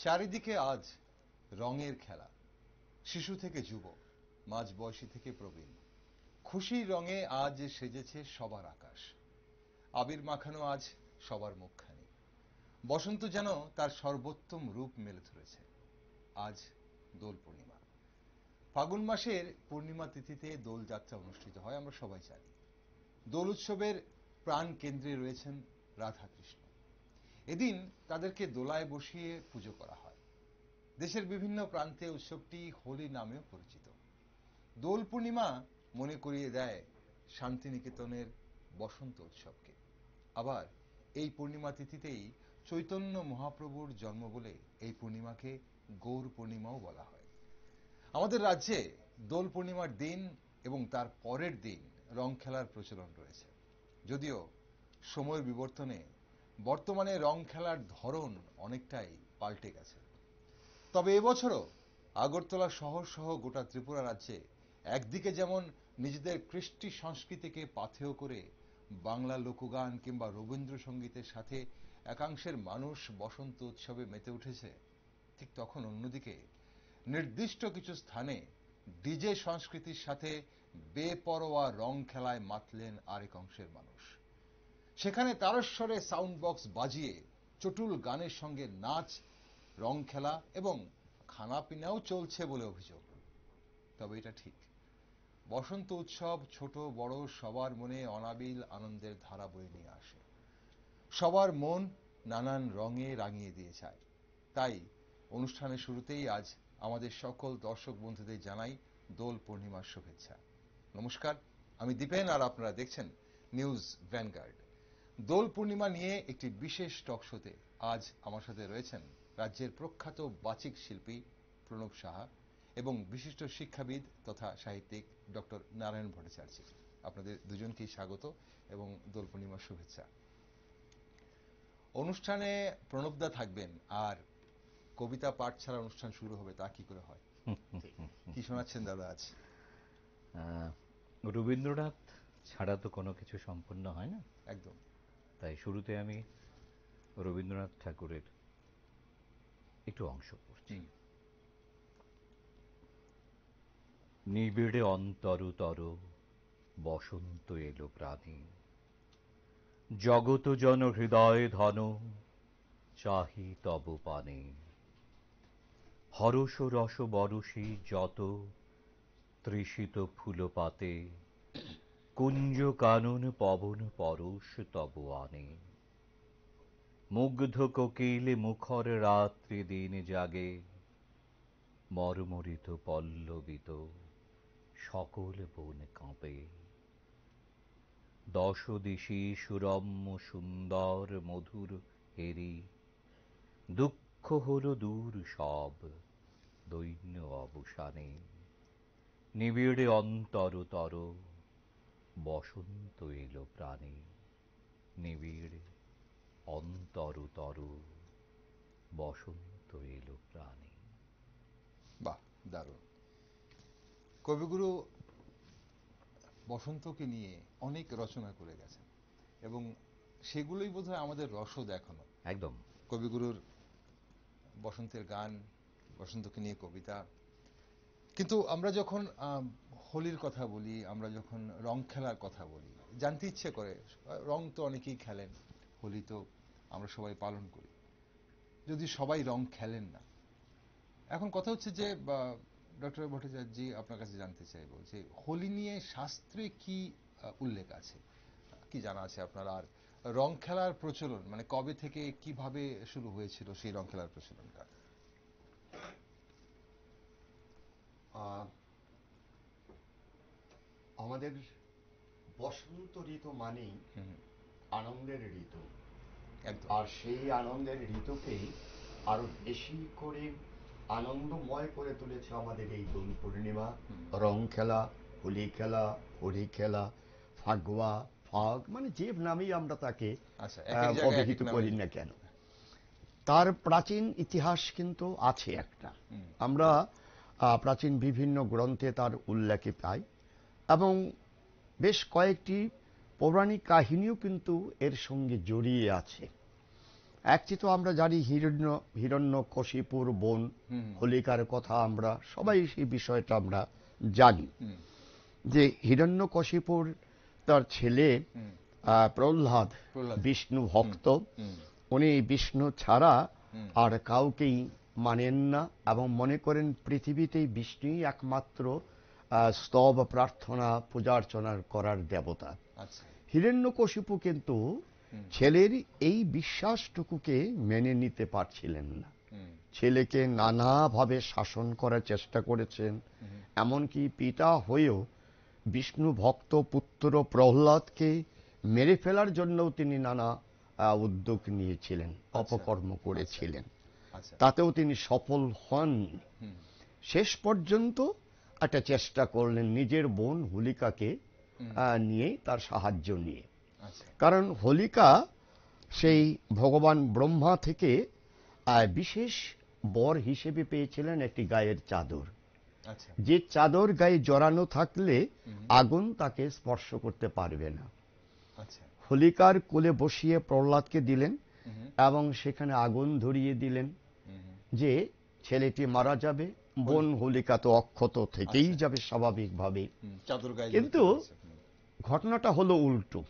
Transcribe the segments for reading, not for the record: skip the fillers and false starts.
চারিদিকে আজ রঙের খেলা। শিশু থেকে যুবক, মাঝবয়সী থেকে প্রবীণ, খুশির রঙে আজ সেজেছে সবার আকাশ। আবির মাখানো আজ সবার মুখখানি। বসন্ত যেন তার সর্বোত্তম রূপ মেলে ধরেছে। আজ দোল পূর্ণিমা। ফাগুন মাসের পূর্ণিমা তিথিতে দোলযাত্রা অনুষ্ঠিত হয়, আমরা সবাই জানি। দোল উৎসবের প্রাণ কেন্দ্রে রয়েছেন রাধাকৃষ্ণ। এদিন তাদেরকে দোলায় বসিয়ে পুজো করা হয়। দেশের বিভিন্ন প্রান্তে উৎসবটি হোলি নামেও পরিচিত। দোল পূর্ণিমা মনে করিয়ে দেয় শান্তিনিকেতনের বসন্ত উৎসবকে। আবার এই পূর্ণিমা তিথিতেই চৈতন্য মহাপ্রভুর জন্ম বলে এই পূর্ণিমাকে গৌর পূর্ণিমাও বলা হয়। আমাদের রাজ্যে দোল পূর্ণিমার দিন এবং তার পরের দিন রং খেলার প্রচলন রয়েছে। যদিও সময়ের বিবর্তনে বর্তমানে রং খেলার ধরন অনেকটাই পাল্টে গেছে। তবে এবছরও আগরতলা শহর সহ গোটা ত্রিপুরা রাজ্যে একদিকে যেমন নিজেদের কৃষ্টি সংস্কৃতিকে পাথেয় করে বাংলা লোকগান কিংবা রবীন্দ্রসঙ্গীতের সাথে একাংশের মানুষ বসন্ত উৎসবে মেতে উঠেছে, ঠিক তখন অন্যদিকে নির্দিষ্ট কিছু স্থানে ডিজে সংস্কৃতির সাথে বেপরোয়া রং খেলায় মাতলেন আরেক অংশের মানুষ। সেখানে তারস্বরে সাউন্ড বক্স বাজিয়ে চটুল গানের সঙ্গে নাচ, রং খেলা এবং খানাপিনাও চলছে বলে অভিযোগ। তবে এটা ঠিক, বসন্ত উৎসব ছোট বড় সবার মনে অনাবিল আনন্দের ধারা বয়ে নিয়ে আসে। সবার মন নানান রঙে রাঙিয়ে দিয়ে যায়। তাই অনুষ্ঠানের শুরুতেই আজ আমাদের সকল দর্শক বন্ধুদের জানাই দোল পূর্ণিমার শুভেচ্ছা। নমস্কার, আমি দীপেন আর আপনারা দেখছেন নিউজ ভ্যানগার্ড। দোল পূর্ণিমা নিয়ে একটি বিশেষ টক শোতে আজ আমার সাথে রয়েছেন রাজ্যের প্রখ্যাত বাচিক শিল্পী প্রণব সাহা এবং বিশিষ্ট শিক্ষাবিদ তথা সাহিত্যিক ডক্টর নারায়ণ ভট্টাচার্য। আপনাদের দুজনকেই স্বাগত এবং দোল পূর্ণিমার শুভেচ্ছা। অনুষ্ঠানে প্রণবদা থাকবেন, আর কবিতা পাঠ ছাড়া অনুষ্ঠান শুরু হবে তা কি করে হয়? কি শোনাচ্ছেন দাদা আজ? রবীন্দ্রনাথ ছাড়া তো কোনো কিছু সম্পূর্ণ হয় না। একদম। তাই শুরুতে আমি রবীন্দ্রনাথ ঠাকুরের একটু অংশ পড়ছি। নিবিড়ে অন্তরতর বসন্ত এলো প্রাণে, জগত জন হৃদয় ধন চাহি তব পানে। হরষ রস বরষে যত তৃষিত ফুল পাতে, কুঞ্জ কানন পবন পরশ তব আনে। মুগ্ধ কোকিল মুখর রাত্রি দিন জাগে, মর্মরিত পল্লবিত সকল বন কাঁপে। দশ দিশি সুরম্য সুন্দর মধুর হেরি, দুঃখ হল দূর সব দৈন্য অবসানে। নিবিড়ে অন্তরতর বসন্ত এলো প্রাণে, নিবিড়ে অন্তরতর বসন্ত এলো প্রাণে। বাহ, দারুণ। কবিগুরু বসন্তকে নিয়ে অনেক রচনা করে গেছেন এবং সেগুলোই বোধহয় আমাদের রসদ এখনো। একদম। কবিগুরুর বসন্তের গান, বসন্তকে নিয়ে কবিতা। কিন্তু আমরা যখন হোলির কথা বলি, আমরা যখন রং খেলার কথা বলি, জানতে ইচ্ছে করে, রং তো অনেকেই খেলেন, হোলি তো আমরা সবাই পালন করি, যদি সবাই রং খেলেন না। এখন কথা হচ্ছে যে ডক্টর ভট্টাচার্য, আপনার কাছে জানতে চাইব যে হোলি নিয়ে শাস্ত্রে কি উল্লেখ আছে, কি জানা আছে আপনার? আর রং খেলার প্রচলন মানে কবে থেকে কিভাবে শুরু হয়েছিল সেই রং খেলার প্রচলনটা? আমাদের বসন্ত ঋতু মানেই আনন্দের ঋতু, আর সেই আনন্দের ঋতুকেই আরো বেশি করে আনন্দময় করে তুলেছে আমাদের এই দোল পূর্ণিমা। রং খেলা, হোলি খেলা, হরি খেলা, ফাগুয়া, ফাগ, মানে যে নামেই আমরা তাকে অভিহিত করি না কেন, তার প্রাচীন ইতিহাস কিন্তু আছে একটা। আমরা প্রাচীন বিভিন্ন গ্রন্থে তার উল্লেখ পাই এবং বেশ কয়েকটি পৌরাণিক কাহিনীও কিন্তু এর সঙ্গে জড়িয়ে আছে। একটি তো আমরা জানি হিরণ্যকশিপুর বোন হোলিকার কথা, আমরা সবাই সেই বিষয়টা আমরা জানি যে হিরণ্যকশিপুর তার ছেলে প্রহ্লাদ বিষ্ণু ভক্ত, উনি বিষ্ণু ছাড়া আর কাউকেই মানেন না এবং মনে করেন পৃথিবীতেই বিষ্ণুই একমাত্র স্তব প্রার্থনা পূজার্চনা করার দেবতা। হিরণ্যকশিপু কিন্তু ছেলের এই বিশ্বাসটুকুকে মেনে নিতে পারছিলেন না। ছেলেকে নানাভাবে শাসন করার চেষ্টা করেছেন, এমনকি পিতা হয়েও বিষ্ণু ভক্ত পুত্র প্রহ্লাদকে মেরে ফেলার জন্যও তিনি নানা উদ্যোগ নিয়েছিলেন, অপকর্ম করেছিলেন, তাতেও তিনি সফল হন। শেষ পর্যন্ত একটা চেষ্টা করলেন নিজের বোন হোলিকাকে নিয়ে, তার সাহায্য নিয়ে। কারণ হোলিকা সেই ভগবান ব্রহ্মা থেকে বিশেষ বর হিসেবে পেয়েছিলেন একটি গায়ের চাদর, যে চাদর গায়ে জড়ানো থাকলে আগুন তাকে স্পর্শ করতে পারবে না। হোলিকার কোলে বসিয়ে প্রহ্লাদকে দিলেন এবং সেখানে আগুন ধরিয়ে দিলেন যে ছেলেটি মারা যাবে, বোন হোলিকা তো অক্ষত থেকেই যাবে স্বাভাবিকভাবে। কিন্তু ঘটনাটা হলো উল্টো।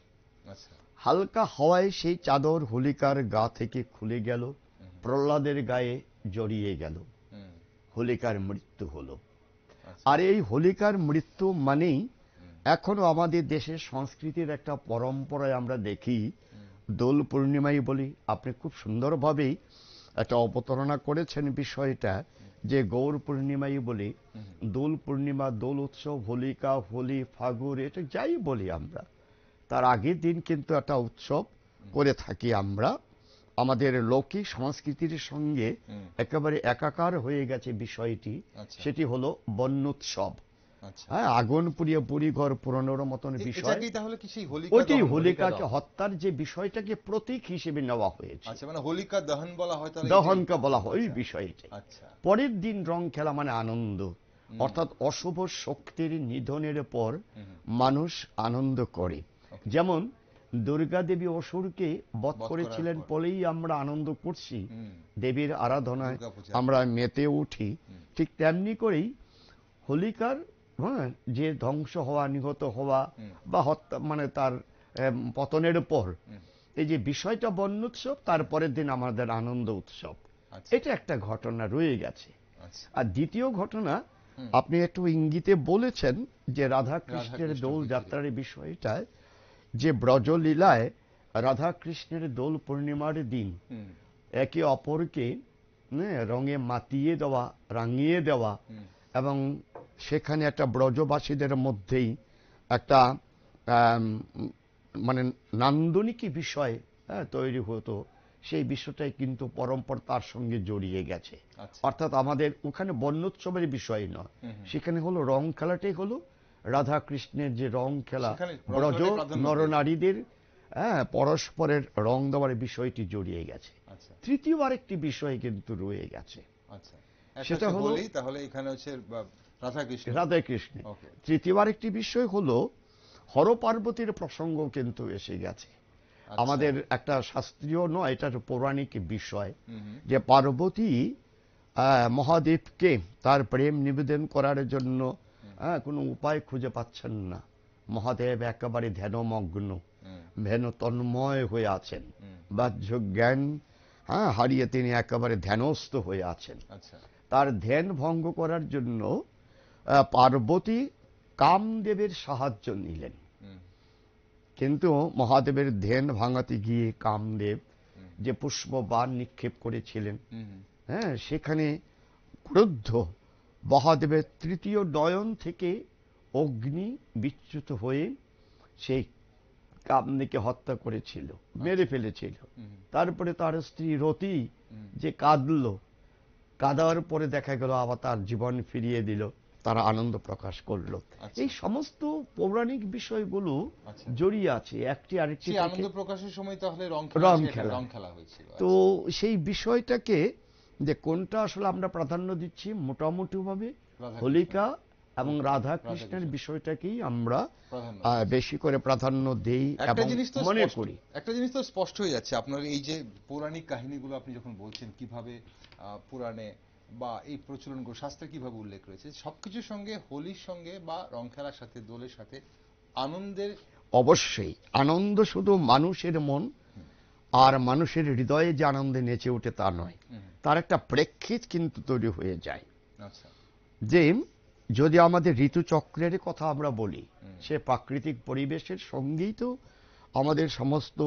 হালকা হাওয়ায় সেই চাদর হোলিকার গা থেকে খুলে গেল, প্রহ্লাদের গায়ে জড়িয়ে গেল, হোলিকার মৃত্যু হলো। আর এই হোলিকার মৃত্যু মানেই এখনো আমাদের দেশের সংস্কৃতির একটা পরম্পরায় আমরা দেখি, দোল পূর্ণিমাই বলি। আপনি খুব সুন্দরভাবেই একটা অবতারণা করেছেন বিষয়টা, যে গৌর পূর্ণিমাই বলি, দোল পূর্ণিমা, দোল উৎসব, হোলিকা, হোলি, ফাগুন, এটা যাই বলি আমরা, তার আগের দিন কিন্তু একটা উৎসব করে থাকি আমরা। আমাদের লৌকিক সংস্কৃতির সঙ্গে একেবারে একাকার হয়ে গেছে বিষয়টি, সেটি হলো বন্যোৎসব। আগুন পুড়িয়ে বুড়ি ঘর পুরানোর মতন বিষয়, ওটি হোলিকাকে হত্যার যে বিষয়টাকে প্রতীক হিসেবে নেওয়া হয়েছে, হোলিকা দহন বলা হয়, দহনকে বলা হয় ওই বিষয়টি। পরের দিন রং খেলা মানে আনন্দ, অর্থাৎ অশুভ শক্তির নিধনের পর মানুষ আনন্দ করে। যেমন দুর্গা দেবী অসুরকে বধ করেছিলেন বলেই আমরা আনন্দ করছি, দেবীর আরাধনায় আমরা মেতে উঠি, ঠিক তেমনি করেই হোলিকার যে ধ্বংস হওয়া, নিহত হওয়া বা হত্যা মানে তার পতনের পর এই যে বিষয়টা বন্যোৎসব, তারপরের দিন আমাদের আনন্দ উৎসব, এটা একটা ঘটনা রয়ে গেছে। আর দ্বিতীয় ঘটনা আপনি একটু ইঙ্গিতে বলেছেন যে রাধা কৃষ্ণের দোল যাত্রার বিষয়টা, যে ব্রজলীলায় রাধা কৃষ্ণের দোল পূর্ণিমার দিন একে অপরকে রঙে মাতিয়ে দেওয়া, রাঙিয়ে দেওয়া, এবং সেখানে একটা ব্রজবাসীদের মধ্যেই একটা মানে নান্দনিক বিষয় তৈরি হতো, সেই বিষয়টাই কিন্তু পরম্পরা তার সঙ্গে জড়িয়ে গেছে। অর্থাৎ আমাদের ওখানে বন্যোৎসবের বিষয় নয়, সেখানে হলো রং খেলাটাই হলো রাধা কৃষ্ণের যে রং খেলা, ব্রজ নরনারীদের পরস্পরের রং দেওয়ার বিষয়টি জড়িয়ে গেছে। তৃতীয় আরেকটি বিষয় কিন্তু রয়ে গেছে, সেটা হলো তাহলে এখানে হচ্ছে রাধা কৃষ্ণ। তৃতীয় আরেকটি বিষয় হলো হর পার্বতীর প্রসঙ্গ কিন্তু এসে গেছে। আমাদের একটা শাস্ত্রীয় নয়, এটা পৌরাণিক বিষয়, যে পার্বতী মহাদেবকে তার প্রেম নিবেদন করার জন্য কোনো উপায় খুঁজে পাচ্ছেন না। মহাদেব একেবারে ধ্যানমগ্ন, তন্ময় হয়ে আছেন, বাহ্য জ্ঞান হারিয়ে তিনি একেবারে ধ্যানস্থ হয়ে আছেন। তার ধ্যান ভঙ্গ করার জন্য পার্বতী কামদেবের সাহায্য নিলেন, কিন্তু মহাদেবের ধ্যান ভাঙাতে গিয়ে কামদেব যে পুষ্পবাণ নিক্ষেপ করেছিলেন, সেখানে ক্রুদ্ধ মহাদেবের তৃতীয় নয়ন থেকে অগ্নি বিচ্যুত হয়ে সেই কামদেবকে হত্যা করেছিল, মেরে ফেলেছিল। তারপরে তার স্ত্রী রতি যে কাঁদল, কাঁদার পরে দেখা গেল আবার তার জীবন ফিরিয়ে দিল, তারা আনন্দ প্রকাশ করলো। এই সমস্ত পৌরাণিক বিষয়গুলো জড়িয়ে আছে একটি আরেকটি। আনন্দ প্রকাশের সময় তাহলে রং খেলা হয়েছিল। তো সেই বিষয়টাকে যে কোনটা আসলে আমরা প্রাধান্য দিচ্ছি, মোটামুটি ভাবে হোলিকা এবং রাধা কৃষ্ণের বিষয়টাকেই আমরা প্রাধান্য বেশি করে প্রাধান্য দেই এবং মনে করি। একটা জিনিস তো স্পষ্ট হয়ে যাচ্ছে আপনার এই যে পৌরাণিক কাহিনীগুলো আপনি যখন বলছেন কিভাবে পুরাণে বা এই প্রচলনগুলো শাস্ত্রে কিভাবে উল্লেখ রয়েছে, সবকিছুর সঙ্গে হোলির সঙ্গে বা রং খেলার সাথে দোলের সাথে আনন্দের, অবশ্যই আনন্দ শুধু মানুষের মন আর মানুষের হৃদয়ে যে আনন্দে নেচে ওঠে তা নয়, তার একটা প্রেক্ষিত কিন্তু তৈরি হয়ে যায়। আচ্ছা, যে যদি আমাদের ঋতুচক্রের কথা আমরা বলি, সে প্রাকৃতিক পরিবেশের সঙ্গেই তো আমাদের সমস্ত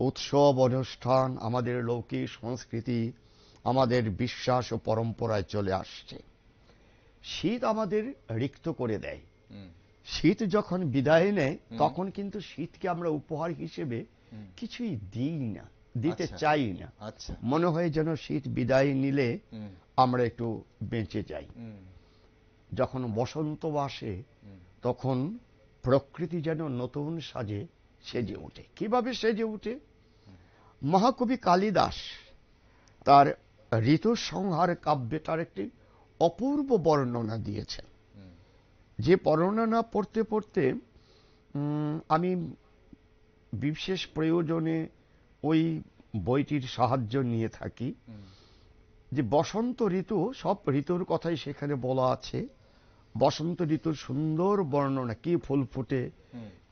উৎসব অনুষ্ঠান, আমাদের লৌকিক সংস্কৃতি, আমাদের বিশ্বাস ও পরম্পরায় চলে আসছে। শীত আমাদের রিক্ত করে দেয়। শীত যখন বিদায় নেয় তখন কিন্তু শীতকে আমরা উপহার হিসেবে কিছুই দিই না, দিতে চাই না। মনে হয় যেন শীত বিদায় নিলে আমরা একটু বেঁচে যাই। যখন বসন্ত আসে তখন প্রকৃতি যেন নতুন সাজে সেজে ওঠে। কিভাবে সেজে ওঠে? মহাকবি কালিদাস তার ঋতু সংহার কাব্যে তার একটি অপূর্ব বর্ণনা দিয়েছেন, যে বর্ণনা পড়তে পড়তে আমি বিশেষ প্রয়োজনে ওই বইটির সাহায্য নিয়ে থাকি। যে বসন্ত ঋতু, সব ঋতুর কথাই সেখানে বলা আছে। বসন্ত ঋতুর সুন্দর বর্ণনা, কি ফুল ফোটে,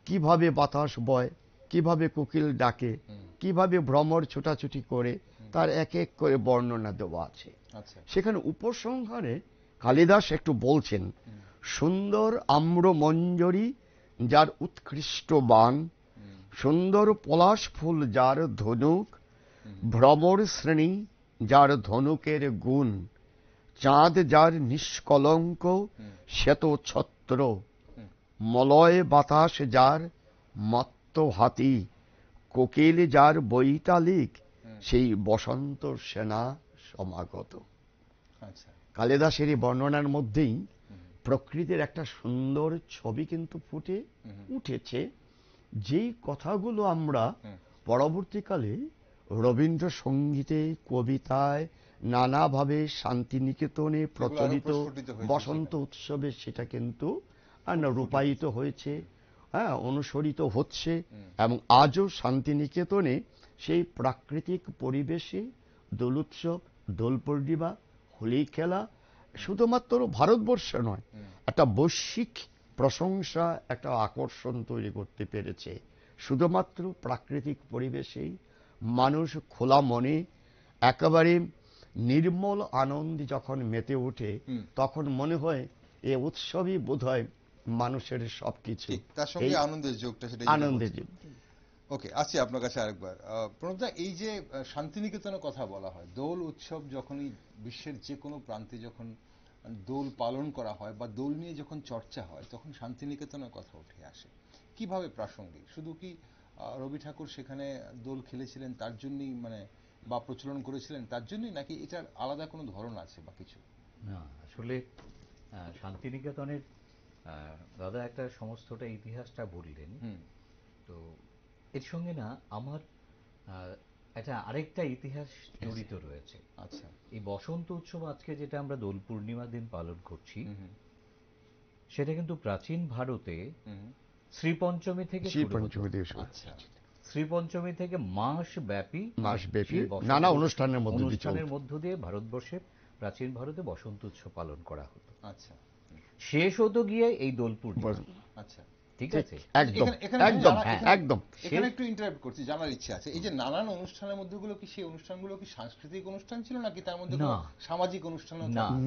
কিভাবে বাতাস বয়, কিভাবে কোকিল ডাকে, কিভাবে ভ্রমর ছোটাছুটি করে, তার এক এক করে বর্ণনা দেওয়া আছে। সেখানে উপসংহারে কালিদাস একটু বলছেন, সুন্দর আম্র মঞ্জরি যার উৎকৃষ্ট বান, সুন্দর পলাশ ফুল যার ধনুক, ভ্রমর শ্রেণী যার ধনুকের গুণ, চাঁদ যার নিষ্কলঙ্ক শ্বেত ছত্র, মলয় বাতাস যার মত্ত হাতি, কোকিল যার বৈতালিক, সেই বসন্ত সেনা সমাগত। কালিদাসের এই বর্ণনার মধ্যেই প্রকৃতির একটা সুন্দর ছবি কিন্তু ফুটে উঠেছে, যেই কথাগুলো আমরা পরবর্তীকালে রবীন্দ্রসঙ্গীতে, কবিতায়, নানাভাবে শান্তিনিকেতনে প্রচলিত বসন্ত উৎসবে সেটা কিন্তু রূপায়িত হয়েছে, অনুসরিত হচ্ছে। এবং আজও শান্তিনিকেতনে সেই প্রাকৃতিক পরিবেশে দোল উৎসব, দোল পূর্ণিমা, হোলি খেলা শুধুমাত্র ভারতবর্ষে নয়, একটা বৈশ্বিক প্রশংসা, একটা আকর্ষণ তৈরি করতে পেরেছে। শুধুমাত্র প্রাকৃতিক পরিবেশেই মানুষ খোলা মনে একেবারে নির্মল আনন্দে যখন মেতে ওঠে, তখন মনে হয় এ উৎসবই বোধহয় মানুষের সবকিছু। তার সঙ্গে আনন্দের যোগটা, সেটা আনন্দের যোগ। ওকে, আসছি আপনার কাছে আরেকবার। প্রণবদা, এই যে শান্তিনিকেতনের কথা বলা হয়, দোল উৎসব যখনই বিশ্বের যে কোনো প্রান্তে যখন দোল পালন করা হয় বা দোল নিয়ে যখন চর্চা হয়, তখন শান্তিনিকেতনের কথা উঠে আসে। কিভাবে প্রাসঙ্গিক? শুধু কি রবি ঠাকুর সেখানে দোল খেলেছিলেন তার জন্যই, মানে বা প্রচলন করেছিলেন তার জন্যই, নাকি এটার আলাদা কোনো ধরন আছে বা কিছু? না, আসলে শান্তিনিকেতনের দাদা একটা সমস্তটা ইতিহাসটা বললেন, তো এর সঙ্গে না আমার একটা আরেকটা ইতিহাস জড়িত রয়েছে। আচ্ছা, এই বসন্ত উৎসব আজকে যেটা আমরা দোল পূর্ণিমার দিন পালন করছি, সেটা কিন্তু প্রাচীন ভারতে শ্রীপঞ্চমী থেকে শ্রীপঞ্চমী থেকে মাস ব্যাপী নানা অনুষ্ঠানের মধ্য দিয়ে ভারতবর্ষে, প্রাচীন ভারতে বসন্ত উৎসব পালন করা হতো। আচ্ছা, শেষ হতো গিয়ে এই দোল পূর্ণিমা। আচ্ছা, ঠিক আছে, একদম। এখানে একটু ইন্টারাপ্ট করছি, জানার ইচ্ছে আছে, এই যে নানান অনুষ্ঠানের মধ্যেগুলো কি সেই অনুষ্ঠানগুলো কি সাংস্কৃতিক অনুষ্ঠান ছিল, নাকি তার মধ্যে সামাজিক অনুষ্ঠান?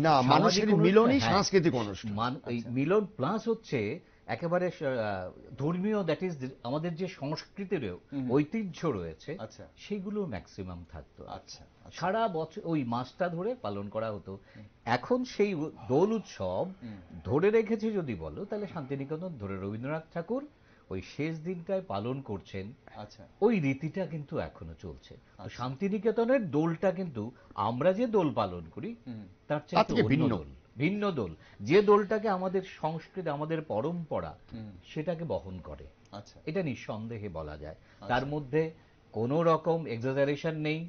না, মানুষের মিলনই সাংস্কৃতিক অনুষ্ঠান। এই মিলন প্লাস হচ্ছে একেবারে ধর্মীয়, দ্যাট ইজ আমাদের যে সংস্কৃতির ঐতিহ্য রয়েছে, সেগুলো ম্যাক্সিমাম থাকতো। আচ্ছা, সারা বছর ওই মাসটা ধরে পালন করা হতো। এখন সেই দোল উৎসব ধরে রেখেছে যদি বলো, তাহলে শান্তিনিকেতন ধরে রবীন্দ্রনাথ ঠাকুর ওই শেষ দিনটায় পালন করছেন। আচ্ছা, ওই রীতিটা কিন্তু এখনো চলছে। শান্তিনিকেতনের দোলটা কিন্তু আমরা যে দোল পালন করি তার চেয়ে ভিন্ন দোল, যে দোলটাকে আমাদের সংস্কৃতি, আমাদের পরম্পরা সেটাকে বহন করে, এটা নিঃসন্দেহে বলা যায়। তার মধ্যে কোনো রকম এক্সাজারেশন নেই,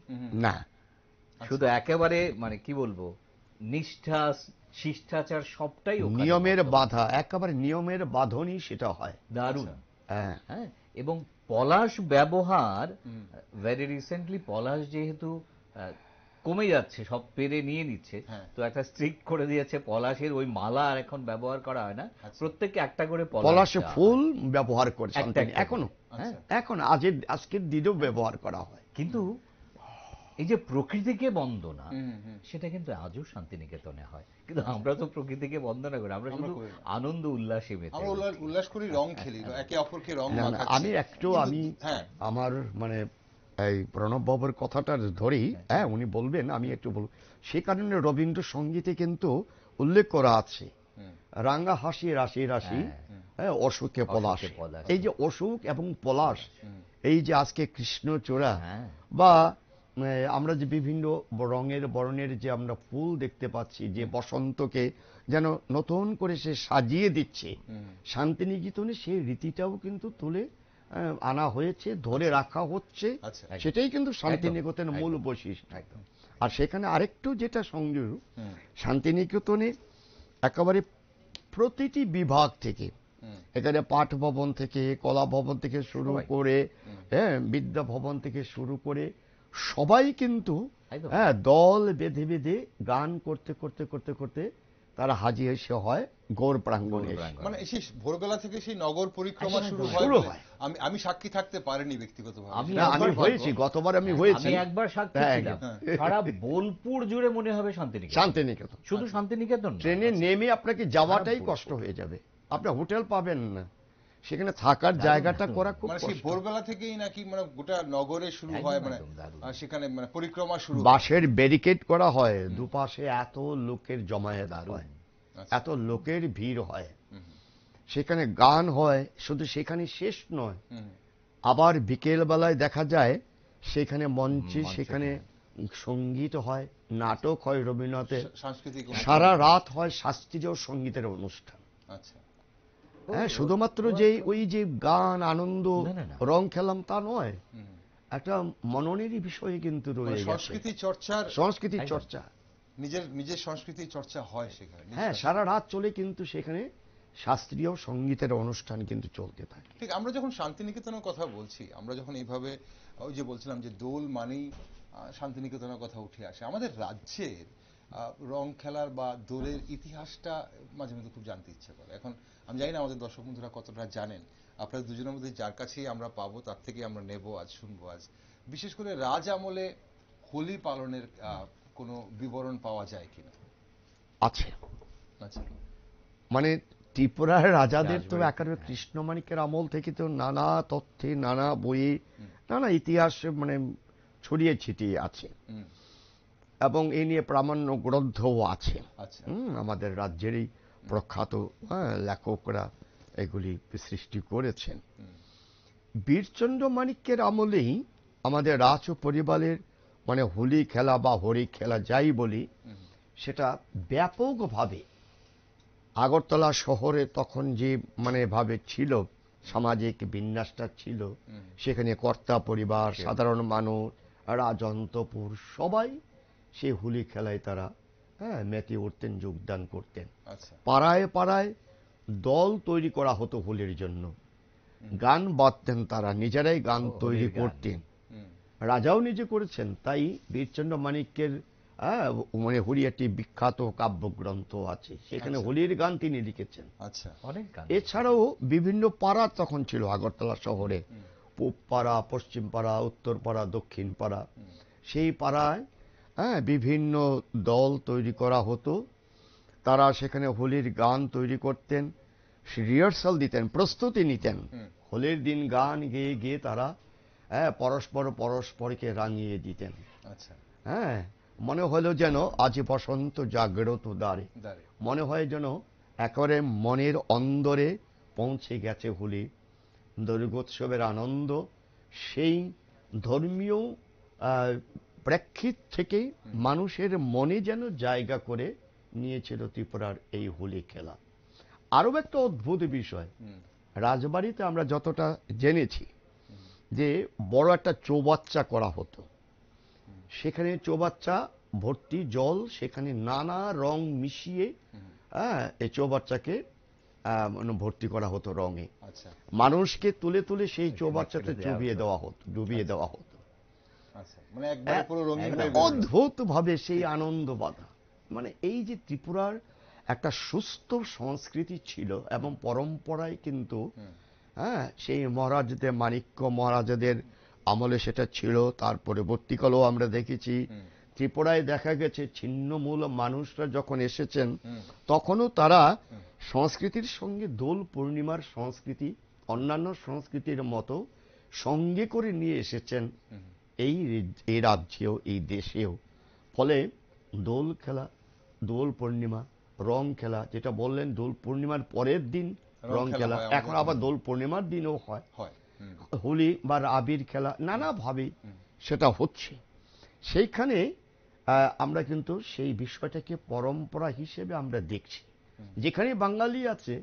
না, শুধু একেবারে মানে কি বলবো, নিষ্ঠা শিষ্টাচার সবটাই ওখানে নিয়মের বর্তমান। বাধা, একেবারে নিয়মের বাঁধনই সেটা হয়। দারুণ। হ্যাঁ, হ্যাঁ, এবং পলাশ ব্যবহার ভেরি রিসেন্টলি পলাশ যেহেতু কমে যাচ্ছে, সব পেরে নিয়ে নিচ্ছে, হ্যাঁ। তো একটা স্ট্রিক্ট করে দিয়েছে পলাশের ওই মালা আর এখন ব্যবহার করা হয় না, আচ্ছা। প্রত্যেককে একটা করে পলাশে দেওয়া হয়। ফুল ব্যবহার করে একটা শান্তিনী একটা এখনো। করে। হ্যাঁ, এখন আজকের দিনেও ব্যবহার করা হয়। কিন্তু এই যে প্রকৃতিকে বন্দনা, সেটা কিন্তু আজও শান্তিনিকেতনে হয়, কিন্তু আমরা তো প্রকৃতিকে বন্দনা করি, আমরা শুধু করি না। আনন্দ উল্লাসে মেতে আমরা উঠি। উল্লাস করি, রং খেলি, একে অপরকে রং না, না, মাখাচ্ছি। আমি হ্যাঁ, আমার মানে এই প্রণব বাবুর কথাটা ধরেই, হ্যাঁ উনি বলবেন, আমি একটু বলব। সে কারণে রবীন্দ্রসঙ্গীতে কিন্তু উল্লেখ করা আছে, রাঙা হাসি রাশি রাশি, হ্যাঁ অশোকে পলাশ। অশোকে পলাশ। এই যে অশোক এবং পলাশ, এই যে আজকে কৃষ্ণচূড়া হ্যাঁ। বা আমরা যে বিভিন্ন রঙের বর্ণের যে আমরা ফুল দেখতে পাচ্ছি, যে বসন্তকে যেন নতুন করে সে সাজিয়ে দিচ্ছে, শান্তিনিকেতনে সেই রীতিটাও কিন্তু তুলে আনা হয়েছে, ধরে রাখা হচ্ছে। আচ্ছা। সেটাই কিন্তু শান্তিনিকেতনের মূল বৈশিষ্ট্য। আর সেখানে আরেকটু যেটা সংযোগ, শান্তিনিকেতনে একেবারে প্রতিটি বিভাগ থেকে, এখানে পাঠ ভবন থেকে, কলা ভবন থেকে শুরু করে, হ্যাঁ বিদ্যা ভবন থেকে শুরু করে সবাই কিন্তু হ্যাঁ দল বেঁধে বেঁধে গান করতে করতে করতে করতে তারা হাজির এসে হয় গৌর প্রাঙ্গণে। মানে সেই ভোরবেলা থেকে সেই নগর পরিক্রমা শুরু হয়। আমি সাক্ষী থাকতে পারিনি ব্যক্তিগতভাবে। আমি হয়েছি, গতবার আমি হয়েছি, আমি একবার সাক্ষী ছিলাম। সারা বোলপুর জুড়ে মনে হবে শান্তিনিকেতন, শান্তিনিকেতন। শুধু শান্তিনিকেতন, ট্রেনে নেমে আপনাকে যাওয়াটাই কষ্ট হয়ে যাবে, আপনি হোটেল পাবেন না, সেখানে থাকার জায়গাটা করা খুব মানে সেই কষ্ট। ভোরবেলা থেকেই নাকি মানে গোটা নগরে শুরু হয়, মানে সেখানে মানে পরিক্রমা শুরু হয়। বাঁশের ব্যারিকেড করা হয়, দুপাশে এত লোকের জমায়েত হয়, এত লোকের ভিড় হয়, সেখানে গান হয়, শুধু সেখানে শেষ নয়, আবার বিকেল বেলায় দেখা যায় সেখানে মঞ্চে সেখানে সঙ্গীত হয়, নাটক হয়, রবীন্দ্রনাথের সাংস্কৃতিক সারা রাত হয় শাস্ত্রীয় সঙ্গীতের অনুষ্ঠান। আচ্ছা। হ্যাঁ, শুধুমাত্র যে ওই যে গান আনন্দ রং খেলাম তা নয়, একটা মননেরই বিষয় কিন্তু রয়ে গেছে, সংস্কৃতির চর্চা, নিজের সংস্কৃতির চর্চা হয় সেখানে। হ্যাঁ, সারা রাত চলে কিন্তু সেখানে শাস্ত্রীয় সঙ্গীতের অনুষ্ঠান কিন্তু চলতে থাকে। ঠিক, আমরা যখন শান্তিনিকেতনের কথা বলছি, আমরা যখন এইভাবে ওই যে বলছিলাম যে দোল মানেই শান্তিনিকেতনের কথা উঠে আসে, আমাদের রাজ্যের রং খেলার বা দোলের ইতিহাসটা মাঝে মধ্যে খুব জানতে ইচ্ছে করে। এখন আমি জানি না আমাদের দর্শক বন্ধুরা কতটা জানেন, আপনাদের দুজনের মধ্যে যার কাছেই আমরা পাবো তার থেকে আমরা নেব আজ, শুনবো আজ। বিশেষ করে রাজ আমলে হোলি পালনের কোনো বিবরণ পাওয়া যায় কিনা? আছে। আচ্ছা। মানে ত্রিপুরার রাজাদের তো একেবারে কৃষ্ণমাণিক্যের আমল থেকে তো নানা তথ্যে, নানা বইয়ে, নানা ইতিহাসে মানে ছড়িয়ে ছিটিয়ে আছে, এবং এই নিয়ে প্রামাণ্য গ্রন্থও আছে। আমাদের রাজ্যেরই প্রখ্যাত লেখকরা এগুলি সৃষ্টি করেছেন। বীরচন্দ্র মাণিক্যের আমলেই আমাদের রাজ পরিবারের মানে হোলি খেলা বা হরি খেলা যাই বলি, সেটা ব্যাপকভাবে আগরতলা শহরে তখন যে মানে ভাবে ছিল, সামাজিক বিন্যাসটা ছিল, সেখানে কর্তা পরিবার, সাধারণ মানুষ, রাজন্তপুর সবাই সেই হোলি খেলায় তারা মেতে উঠতেন, যোগদান করতেন। পাড়ায় পাড়ায় দল তৈরি করা হতো হোলির জন্য, গান বাঁধতেন, তারা নিজেরাই গান তৈরি করতেন, রাজাও নিজে করেছেন। তাই বীরচন্দ্র মাণিক্যের মানে হোলি একটি বিখ্যাত কাব্যগ্রন্থ আছে, সেখানে হোলির গান তিনি লিখেছেন। এছাড়াও বিভিন্ন পাড়া তখন ছিল আগরতলা শহরে, পূব পাড়া, পশ্চিম পাড়া, উত্তর পাড়া, দক্ষিণ পাড়া, সেই পাড়ায় বিভিন্ন দল তৈরি করা হতো, তারা সেখানে হোলির গান তৈরি করতেন, রিহার্সাল দিতেন, প্রস্তুতি নিতেন, হোলির দিন গান গেয়ে গেয়ে তারা পরস্পরকে রাঙিয়ে দিতেন। হ্যাঁ, মনে হলো যেন আজ বসন্ত জাগ্রত দ্বারে, মনে হয় যেন একেবারে মনের অন্দরে পৌঁছে গেছে হোলি, দুর্গোৎসবের আনন্দ। সেই ধর্মীয় প্রেক্ষিত থেকে মানুষের মনে যেন জায়গা করে নিয়েছিল ত্রিপুরার এই হোলি খেলা। আরো একটা অদ্ভুত বিষয়, রাজবাড়িতে আমরা যতটা জেনেছি যে বড় একটা চৌবাচ্চা করা হতো, সেখানে চৌবাচ্চা ভর্তি জল, সেখানে নানা রং মিশিয়ে এই চৌবাচ্চাকে ভর্তি করা হতো রঙে। মানুষকে তুলে তুলে সেই চৌবাচ্চাতে ডুবিয়ে দেওয়া হতো। অদ্ভুত ভাবে সেই আনন্দ বাধা। মানে এই যে ত্রিপুরার একটা সুস্থ সংস্কৃতি ছিল এবং পরম্পরায় কিন্তু সেই মহারাজদের, মাণিক্য মহারাজাদের আমলে সেটা ছিল। তার পরবর্তীকালেও আমরা দেখেছি ত্রিপুরায় দেখা গেছে ছিন্নমূল মানুষরা যখন এসেছেন তখনও তারা সংস্কৃতির সঙ্গে দোল পূর্ণিমার সংস্কৃতি অন্যান্য সংস্কৃতির মতো সঙ্গে করে নিয়ে এসেছেন এই রাজ্যেও, এই দেশেও। ফলে দোল খেলা, দোল পূর্ণিমা, রং খেলা, যেটা বললেন দোল পূর্ণিমার পরের দিন রং খেলা, এখন আবার দোল পূর্ণিমার দিনও হয়, হোলি বা আবির খেলা, নানাভাবে সেটা হচ্ছে। সেইখানে আমরা কিন্তু সেই বিষয়টাকে পরম্পরা হিসেবে আমরা দেখছি। যেখানে বাঙালি আছে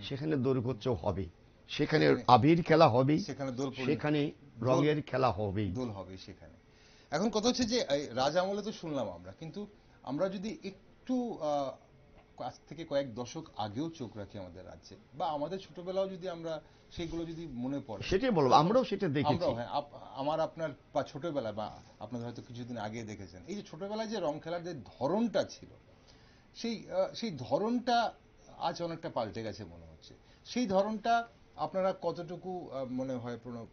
সেখানে দোলগোৎসব হবে, সেখানে আবির খেলা হবে, সেখানে রঙের খেলা হবে, দোল হবে সেখানে। এখন কথা হচ্ছে যে রাজ আমলে তো শুনলাম আমরা, কিন্তু আমরা যদি একটু আজ থেকে কয়েক দশক আগেও চোখ রাখি আমাদের রাজ্যে, বা আমাদের ছোটবেলাও যদি আমরা সেগুলো যদি মনে পড়ে, সেটাই বলবো, আমরাও সেটা দেখেছি। আমার আপনার বা ছোটবেলায়, বা আপনাদের হয়তো কিছুদিন আগে দেখেছেন, এই যে ছোটবেলায় যে রং খেলার যে ধরনটা ছিল, সেই ধরনটা আজ অনেকটা পাল্টে গেছে মনে হচ্ছে। সেই ধরনটা আপনারা কতটুকু মনে হয় প্রণব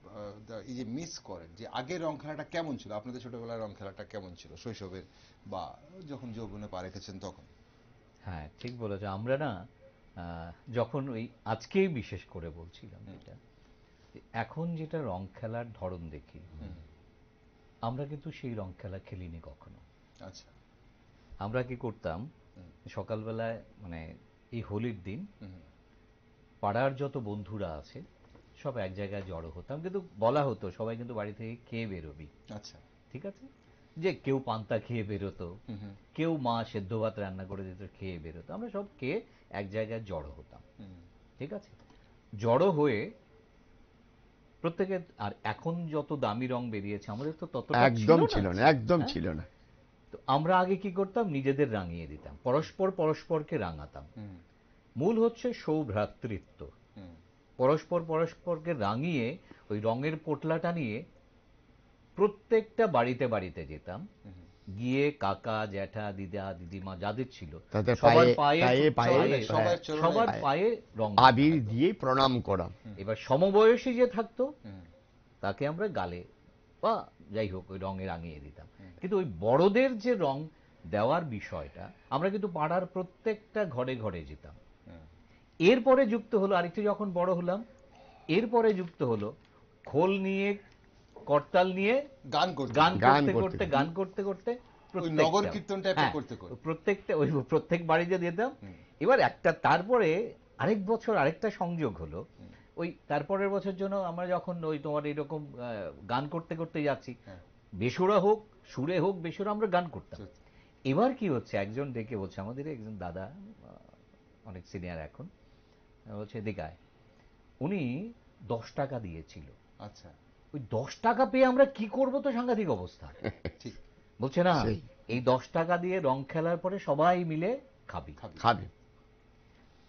এই যে মিস করেন, যে আগের রং খেলাটা কেমন ছিল, আপনাদের ছোটবেলার রং খেলাটা কেমন ছিল শৈশবের বা যখন যৌবনে পা রেখেছেন তখন? হ্যাঁ, ঠিক বলেছ। আমরা না যখন ওই আজকেই বিশেষ করে বলছিলাম এটা, এখন যেটা রং খেলার ধরন দেখি, আমরা কিন্তু সেই রং খেলা খেলিনি কখনো। আচ্ছা, আমরা কি করতাম, সকালবেলায় মানে এই হোলির দিন পাড়ার যত বন্ধুরা আছে সব এক জায়গায় জড়ো হতাম, কিন্তু বলা হতো সবাই কিন্তু বাড়ি থেকে খেয়ে বেরোবি। আচ্ছা, ঠিক আছে, যে কেউ পান্তা খেয়ে বেরোতো, কেউ মা সেদ্ধ ভাত রান্না করে দিত খেয়ে বেরোতো, আমরা সব খেয়ে এক জায়গায় জড়ো হতাম। ঠিক আছে, জড়ো হয়ে প্রত্যেকে, আর এখন যত দামি রং বেরিয়েছে আমাদের তো ততটা একদম ছিল না, একদম ছিল না। তো আমরা আগে কি করতাম, নিজেদের রাঙিয়ে দিতাম, পরস্পরকে রাঙাতাম। মূল হচ্ছে সৌভ্রাতৃত্ব। পরস্পরকে রাঙিয়ে ওই রঙের পোটলাটা নিয়ে প্রত্যেকটা বাড়িতে বাড়িতে যেতাম, গিয়ে কাকা, জ্যাঠা, দিদা, দিদিমা যাদের ছিল সবার পায়ে রং আবির দিয়ে প্রণাম করা। এবার সমবয়সী যে থাকতো তাকে আমরা গালে বা যাই হোক ওই রঙে রাঙিয়ে দিতাম। কিন্তু ওই বড়দের যে রং দেওয়ার বিষয়টা, আমরা কিন্তু পাড়ার প্রত্যেকটা ঘরে ঘরে যেতাম। এরপরে যুক্ত হলো আরেকটু, যখন বড় হলাম এরপরে যুক্ত হলো খোল নিয়ে, করতাল নিয়ে গান করতে করতে নগর কীর্তন টাইপের করতে প্রত্যেক বাড়িতে যেতাম। এবার একটা, তারপরে আরেক বছর আরেকটা সংযোগ হলো, ওই তারপরের বছর জন্য আমরা যখন ওই তোমার এরকম গান করতে করতে যাচ্ছি, বেসুরা হোক সুরে হোক বেসুরা, আমরা গান করতাম। এবার কি হচ্ছে, একজন ডেকে বলছে, আমাদের একজন দাদা অনেক সিনিয়র এখন, বলছে দিকায় উনি 10 টাকা দিয়েছিল। আচ্ছা, ওই 10 টাকা পেয়ে আমরা কি করব, তো সাংঘাতিক অবস্থা। ঠিক বলছে না, এই 10 টাকা দিয়ে রং খেলার পরে সবাই মিলে খাবি।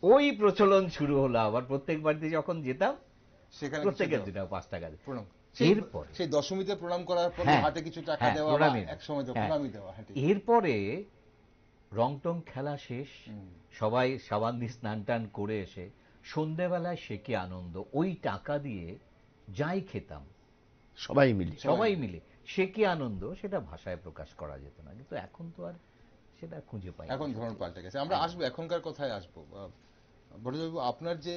ওই প্রচলন শুরু হলো আবার, প্রত্যেক বাড়িতে যখন যেতাম প্রত্যেকের দিনে 5 টাকা প্রণাম। এরপর সেই দশমীতে প্রণাম করার পর হাতে কিছু টাকা দেওয়া, এক সময় প্রণামী দেওয়া। এরপরে রং টং খেলা শেষ, সবাই সাবান দিয়ে স্নান টান করে এসে সন্ধ্যেবেলায় সে কি আনন্দ, ওই টাকা দিয়ে যাই খেতাম সবাই মিলে, সে কি আনন্দ, সেটা ভাষায় প্রকাশ করা যেত না। কিন্তু এখন তো আর সেটা খুঁজে পাই, এখন ধরন পাল্টে গেছে। আমরা আসবো, এখনকার কথায় আসবো। বড়বাবু, আপনার যে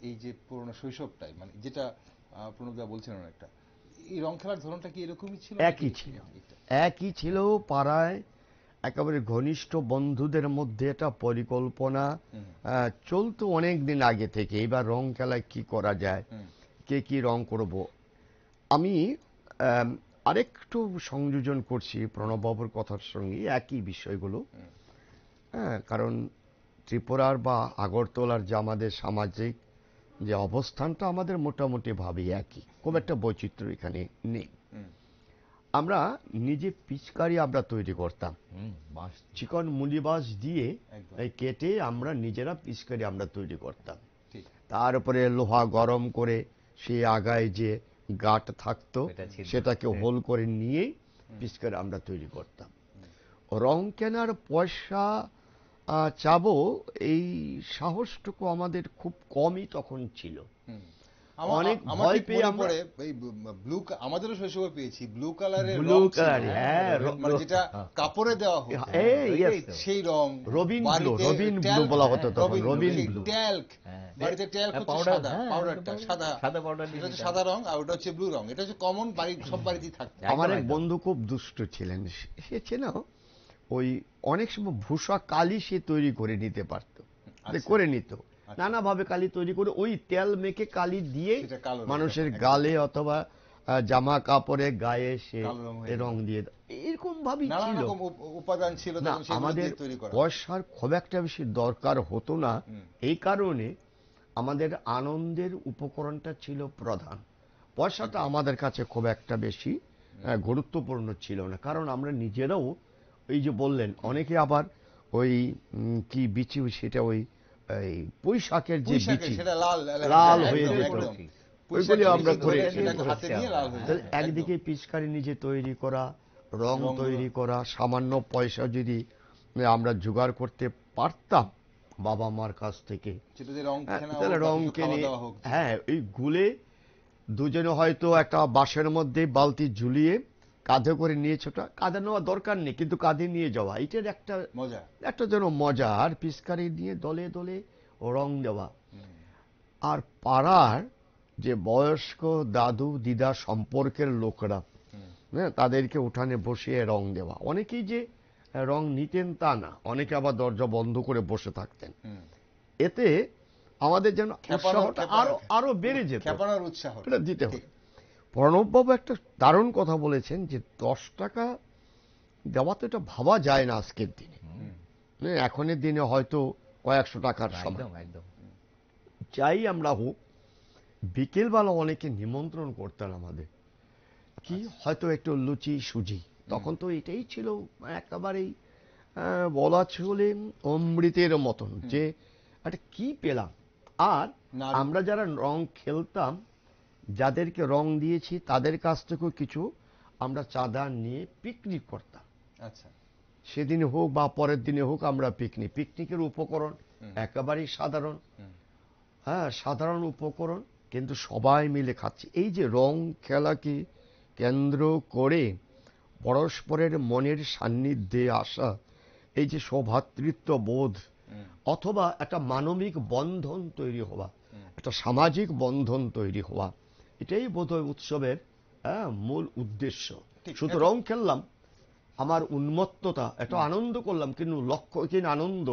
এই যে পুরনো শৈশবটাই, মানে যেটা প্রণবদা বলছেন অনেকটা, এই রং খেলার ধরনটা কি এরকমই ছিল? একই ছিল। পাড়ায় একেবারে ঘনিষ্ঠ বন্ধুদের মধ্যে একটা পরিকল্পনা চলতো অনেক দিন আগে থেকে, এবার রং খেলায় কি করা যায়, কে কি রং করব। আমি আরেকটু সংযোজন করছি প্রণববাবুর কথার সঙ্গে একই বিষয়গুলো। কারণ ত্রিপুরার বা আগরতলার যে আমাদের সামাজিক যে অবস্থানটা, আমাদের মোটামুটি ভাবে একই, খুব একটা বৈচিত্র্য এখানে নেই। আমরা নিজে পিচকারি আমরা তৈরি করতাম, বাঁশ চিকন মুলি বাঁশ দিয়ে একদম। এই কেটে আমরা নিজেরা পিচকারি আমরা তৈরি করতাম। ঠিক। তার উপরে লোহা গরম করে সে আগায় যে গাঁট থাকতো এটা ছিল। সেটাকে হোল করে নিয়ে পিচকারি আমরা তৈরি করতাম। রং কেনার পয়সা চাবো এই সাহসটুকু আমাদের খুব কমই তখন ছিল। অনেক ভয় পেয়ে আমরা ব্লু, আমাদেরও শৈশবে পেয়েছি ব্লু কালারের ব্লু রং ছিল। কালার, হ্যাঁ, মানে যেটা কাপড়ে দেওয়া হতো, yes, সেই রং রবিন ব্লু, বাড়িতে রবিন ব্লু ট্যাল্ক, বলা হতো তখন, রবিন রবিন সেই ব্লু। ট্যাল্ক, বাড়িতে ট্যাল্ক হচ্ছে পাউডার, সাদা, পাউডারটা সাদা, সাদা পাউডার এটা হচ্ছে সাদা রং, আর ওটা হচ্ছে ব্লু রং। এটা হচ্ছে কমন, বাড়ির সব বাড়িতেই থাকতো। আমার এক একদম। বন্ধু খুব দুষ্ট ছিলেন, সে ছিল ওই অনেক সময় ভূষা কালি সে তৈরি করে নিতে পারতো, করে নিত নানাভাবে কালি তৈরি করে ওই তেল মেখে কালি দিয়ে সেটা কালো রং, মানুষের একদম। গালে অথবা জামা কাপড়ে গায়ে সে কালো রং হয়ে রং দিয়ে এরকম ভাবেই নানা ছিল। রকম উপাদান ছিল না, তখন, সেগুলো আমাদের দিয়ে তৈরি করা। পয়সার খুব একটা বেশি দরকার হতো না, এই কারণে আমাদের আনন্দের উপকরণটা ছিল প্রধান। পয়সাটা আমাদের কাছে খুব একটা বেশি গুরুত্বপূর্ণ ছিল না, কারণ আমরা নিজেরাও এই যে বললেন অনেকে আবার ওই কি বিচি, সেটা ওই পুঁই শাকের যে বিচি সেটা লাল লাল একদম, হয়ে যেত, একদম। ওইগুলি আমরা করে সেটাকে হাতে নিয়ে লাল হয়ে যেত। একদিকে পিচকারি নিজে তৈরি করা, রং তৈরি করা, সামান্য পয়সা যদি আমরা জোগাড় করতে পারতাম বাবা মার কাছ থেকে, তাহলে রং কিনে, হ্যাঁ, ওই গুলে দুজনে হয়তো একটা বাঁশের মধ্যে বালতি ঝুলিয়ে কাঁধে করে নিয়ে ছোটা, কাঁধে নেওয়া দরকার নেই কিন্তু কাঁধে নিয়ে যাওয়া, এটার একটা মজা, একটা যেন মজা। আর পিচকারি দিয়ে দলে দলে রং দেওয়া, আর পাড়ার যে বয়স্ক দাদু দিদা সম্পর্কের লোকরা, হ্যাঁ, তাদেরকে উঠানে বসিয়ে রং দেওয়া। অনেকেই যে রং নিতেন তা না, অনেকে আবার দরজা বন্ধ করে বসে থাকতেন। এতে আমাদের যেন উৎসাহটা আরো বেড়ে যেত, এটা দিতে হবে। প্রণববাবু একটা দারুণ কথা বলেছেন যে 10 টাকা দেওয়া তো এটা ভাবা যায় না আজকের দিনে, এখনের দিনে হয়তো কয়েকশো টাকার সময়। চাই আমরা হোক, বিকেলবেলা অনেকে নিমন্ত্রণ করতেন আমাদের, কি হয়তো একটু লুচি সুজি, তখন তো এটাই ছিল একেবারেই বলা চলে অমৃতের মতন, যে একটা কি পেলাম। আর আমরা যারা রং খেলতাম, যাদেরকে রং দিয়েছি তাদের কাছ থেকেও কিছু আমরা চাঁদা নিয়ে পিকনিক করতাম। আচ্ছা, সেদিন হোক বা পরের দিনে হোক আমরা পিকনিকের উপকরণ একেবারেই সাধারণ, হ্যাঁ, সাধারণ উপকরণ, কিন্তু সবাই মিলে খাচ্ছি। এই যে রং খেলাকে কেন্দ্র করে পরস্পরের মনের সান্নিধ্যে আসা, এই যে সৌভ্রাতৃত্ব বোধ অথবা একটা মানবিক বন্ধন তৈরি হওয়া, একটা সামাজিক বন্ধন তৈরি হওয়া, এটাই বোধহয় উৎসবের মূল উদ্দেশ্য। শুধু রং খেললাম, আমার উন্মত্ততা, একটা আনন্দ করলাম, কিন্তু লক্ষ্যহীন আনন্দ,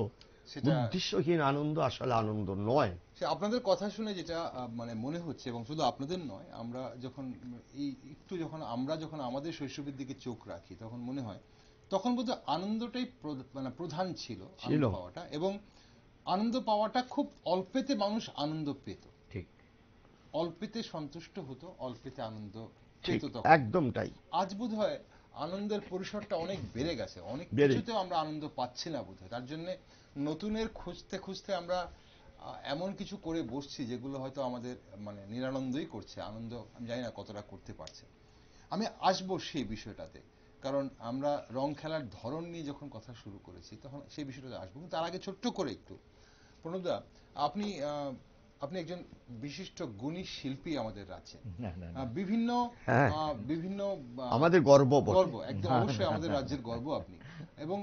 উদ্দেশ্যহীন আনন্দ আসলে আনন্দ নয়। আপনাদের কথা শুনে যেটা মানে মনে হচ্ছে, এবং শুধু আপনাদের নয়, আমরা যখন আমরা যখন আমাদের শৈশবের দিকে চোখ রাখি, তখন মনে হয় তখন বোধহয় আনন্দটাই মানে প্রধান ছিল, আনন্দ পাওয়াটা, এবং আনন্দ পাওয়াটা খুব অল্পেতে মানুষ আনন্দ পেত, ঠিক, অল্পেতে সন্তুষ্ট হতো, অল্পেতে আনন্দ পেত তখন, একদম তাই। আজ বোধহয় আনন্দের পরিসরটা অনেক বেড়ে গেছে, অনেক কিছুতেও আমরা আনন্দ পাচ্ছি না বোধহয়। তার জন্য নতুনের খুঁজতে খুঁজতে আমরা এমন কিছু করে বসছি যেগুলো হয়তো আমাদের মানে নিরানন্দই করছে, আনন্দ আমি জানি না কতটা করতে পারছে। আমি আসবো সেই বিষয়টাতে, কারণ আমরা রং খেলার ধরন নিয়ে যখন কথা শুরু করেছি তখন সেই বিষয়টাতে আসবো। তার আগে ছোট্ট করে একটু, প্রণবদা, আপনি একজন বিশিষ্ট গুণী শিল্পী আমাদের রাজ্যে, বিভিন্ন বিভিন্ন আমাদের গর্ব, একদম অবশ্যই আমাদের রাজ্যের গর্ব আপনি, এবং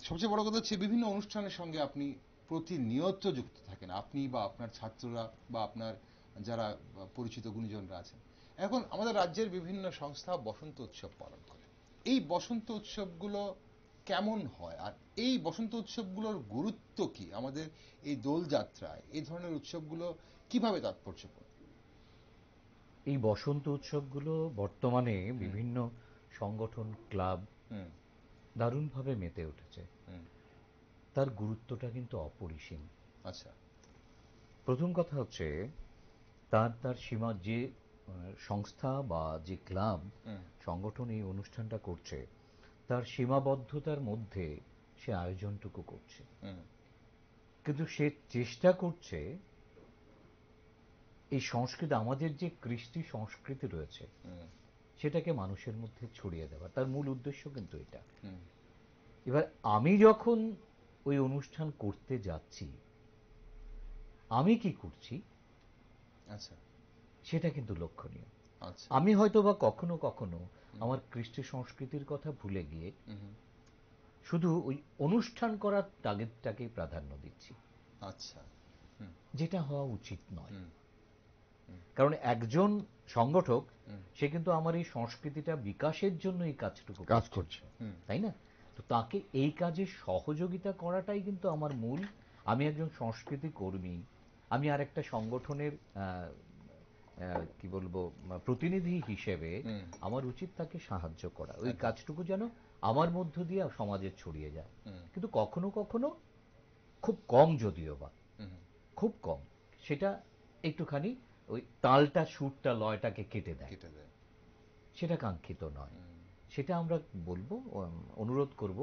সবচেয়ে বড় কথা হচ্ছে বিভিন্ন অনুষ্ঠানের সঙ্গে আপনি প্রতিনিয়ত যুক্ত থাকেন, আপনি বা আপনার ছাত্ররা বা আপনার যারা পরিচিত গুণীজনরা আছেন। এখন আমাদের রাজ্যের বিভিন্ন সংস্থা বসন্ত উৎসব পালন করে। এই বসন্ত উৎসবগুলো কেমন হয়, আর এই বসন্ত উৎসবগুলোর গুরুত্ব কি, আমাদের এই দোলযাত্রায় এই ধরনের উৎসবগুলো কিভাবে তাৎপর্যপূর্ণ? এই বসন্ত উৎসবগুলো বর্তমানে বিভিন্ন সংগঠন, ক্লাব দারুণভাবে মেতে উঠেছে, তার গুরুত্বটা কিন্তু অপরিসীম। আচ্ছা, প্রথম কথা হচ্ছে তার সীমা, যে সংস্থা বা যে ক্লাব সংগঠন এই অনুষ্ঠানটা করছে তার সীমাবদ্ধতার মধ্যে সে আয়োজনটুকু করছে, কিন্তু সে চেষ্টা করছে এই সংস্কৃতি, আমাদের যে কৃষ্টি সংস্কৃতি রয়েছে সেটাকে মানুষের মধ্যে ছড়িয়ে দেওয়া, তার মূল উদ্দেশ্য কিন্তু এটা। এবার আমি যখন ওই অনুষ্ঠান করতে যাচ্ছি, আমি কি করছি আচ্ছা, সেটা কিন্তু লক্ষণীয়। আচ্ছা, আমি হয়তো বা কখনো কখনো আমার কৃষ্টি সংস্কৃতির কথা ভুলে গিয়ে শুধু ওই অনুষ্ঠান করার টার্গেটটাকেই প্রাধান্য দিচ্ছি, আচ্ছা, যেটা হওয়া উচিত নয়। কারণ একজন সংগঠক সে কিন্তু আমার এই সংস্কৃতিটা বিকাশের জন্য এই কাজটুকু কাজ করছে, তাই না? তো তাকে এই কাজে সহযোগিতা করাটাই কিন্তু আমার মূল। আমি একজন সংস্কৃতি কর্মী, আমি আর একটা সংগঠনের কি বলবো প্রতিনিধি হিসেবে আমার উচিত তাকে সাহায্য করা, ওই কাজটুকু যেন আমার মধ্য দিয়ে সমাজে ছড়িয়ে যায়। কিন্তু কখনো কখনো, খুব কম যদিও বা, খুব কম, সেটা একটুখানি ওই তালটা, সুরটা, লয়টাকে কেটে দেয়, সেটা কাঙ্ক্ষিত নয়। সেটা আমরা বলবো, অনুরোধ করব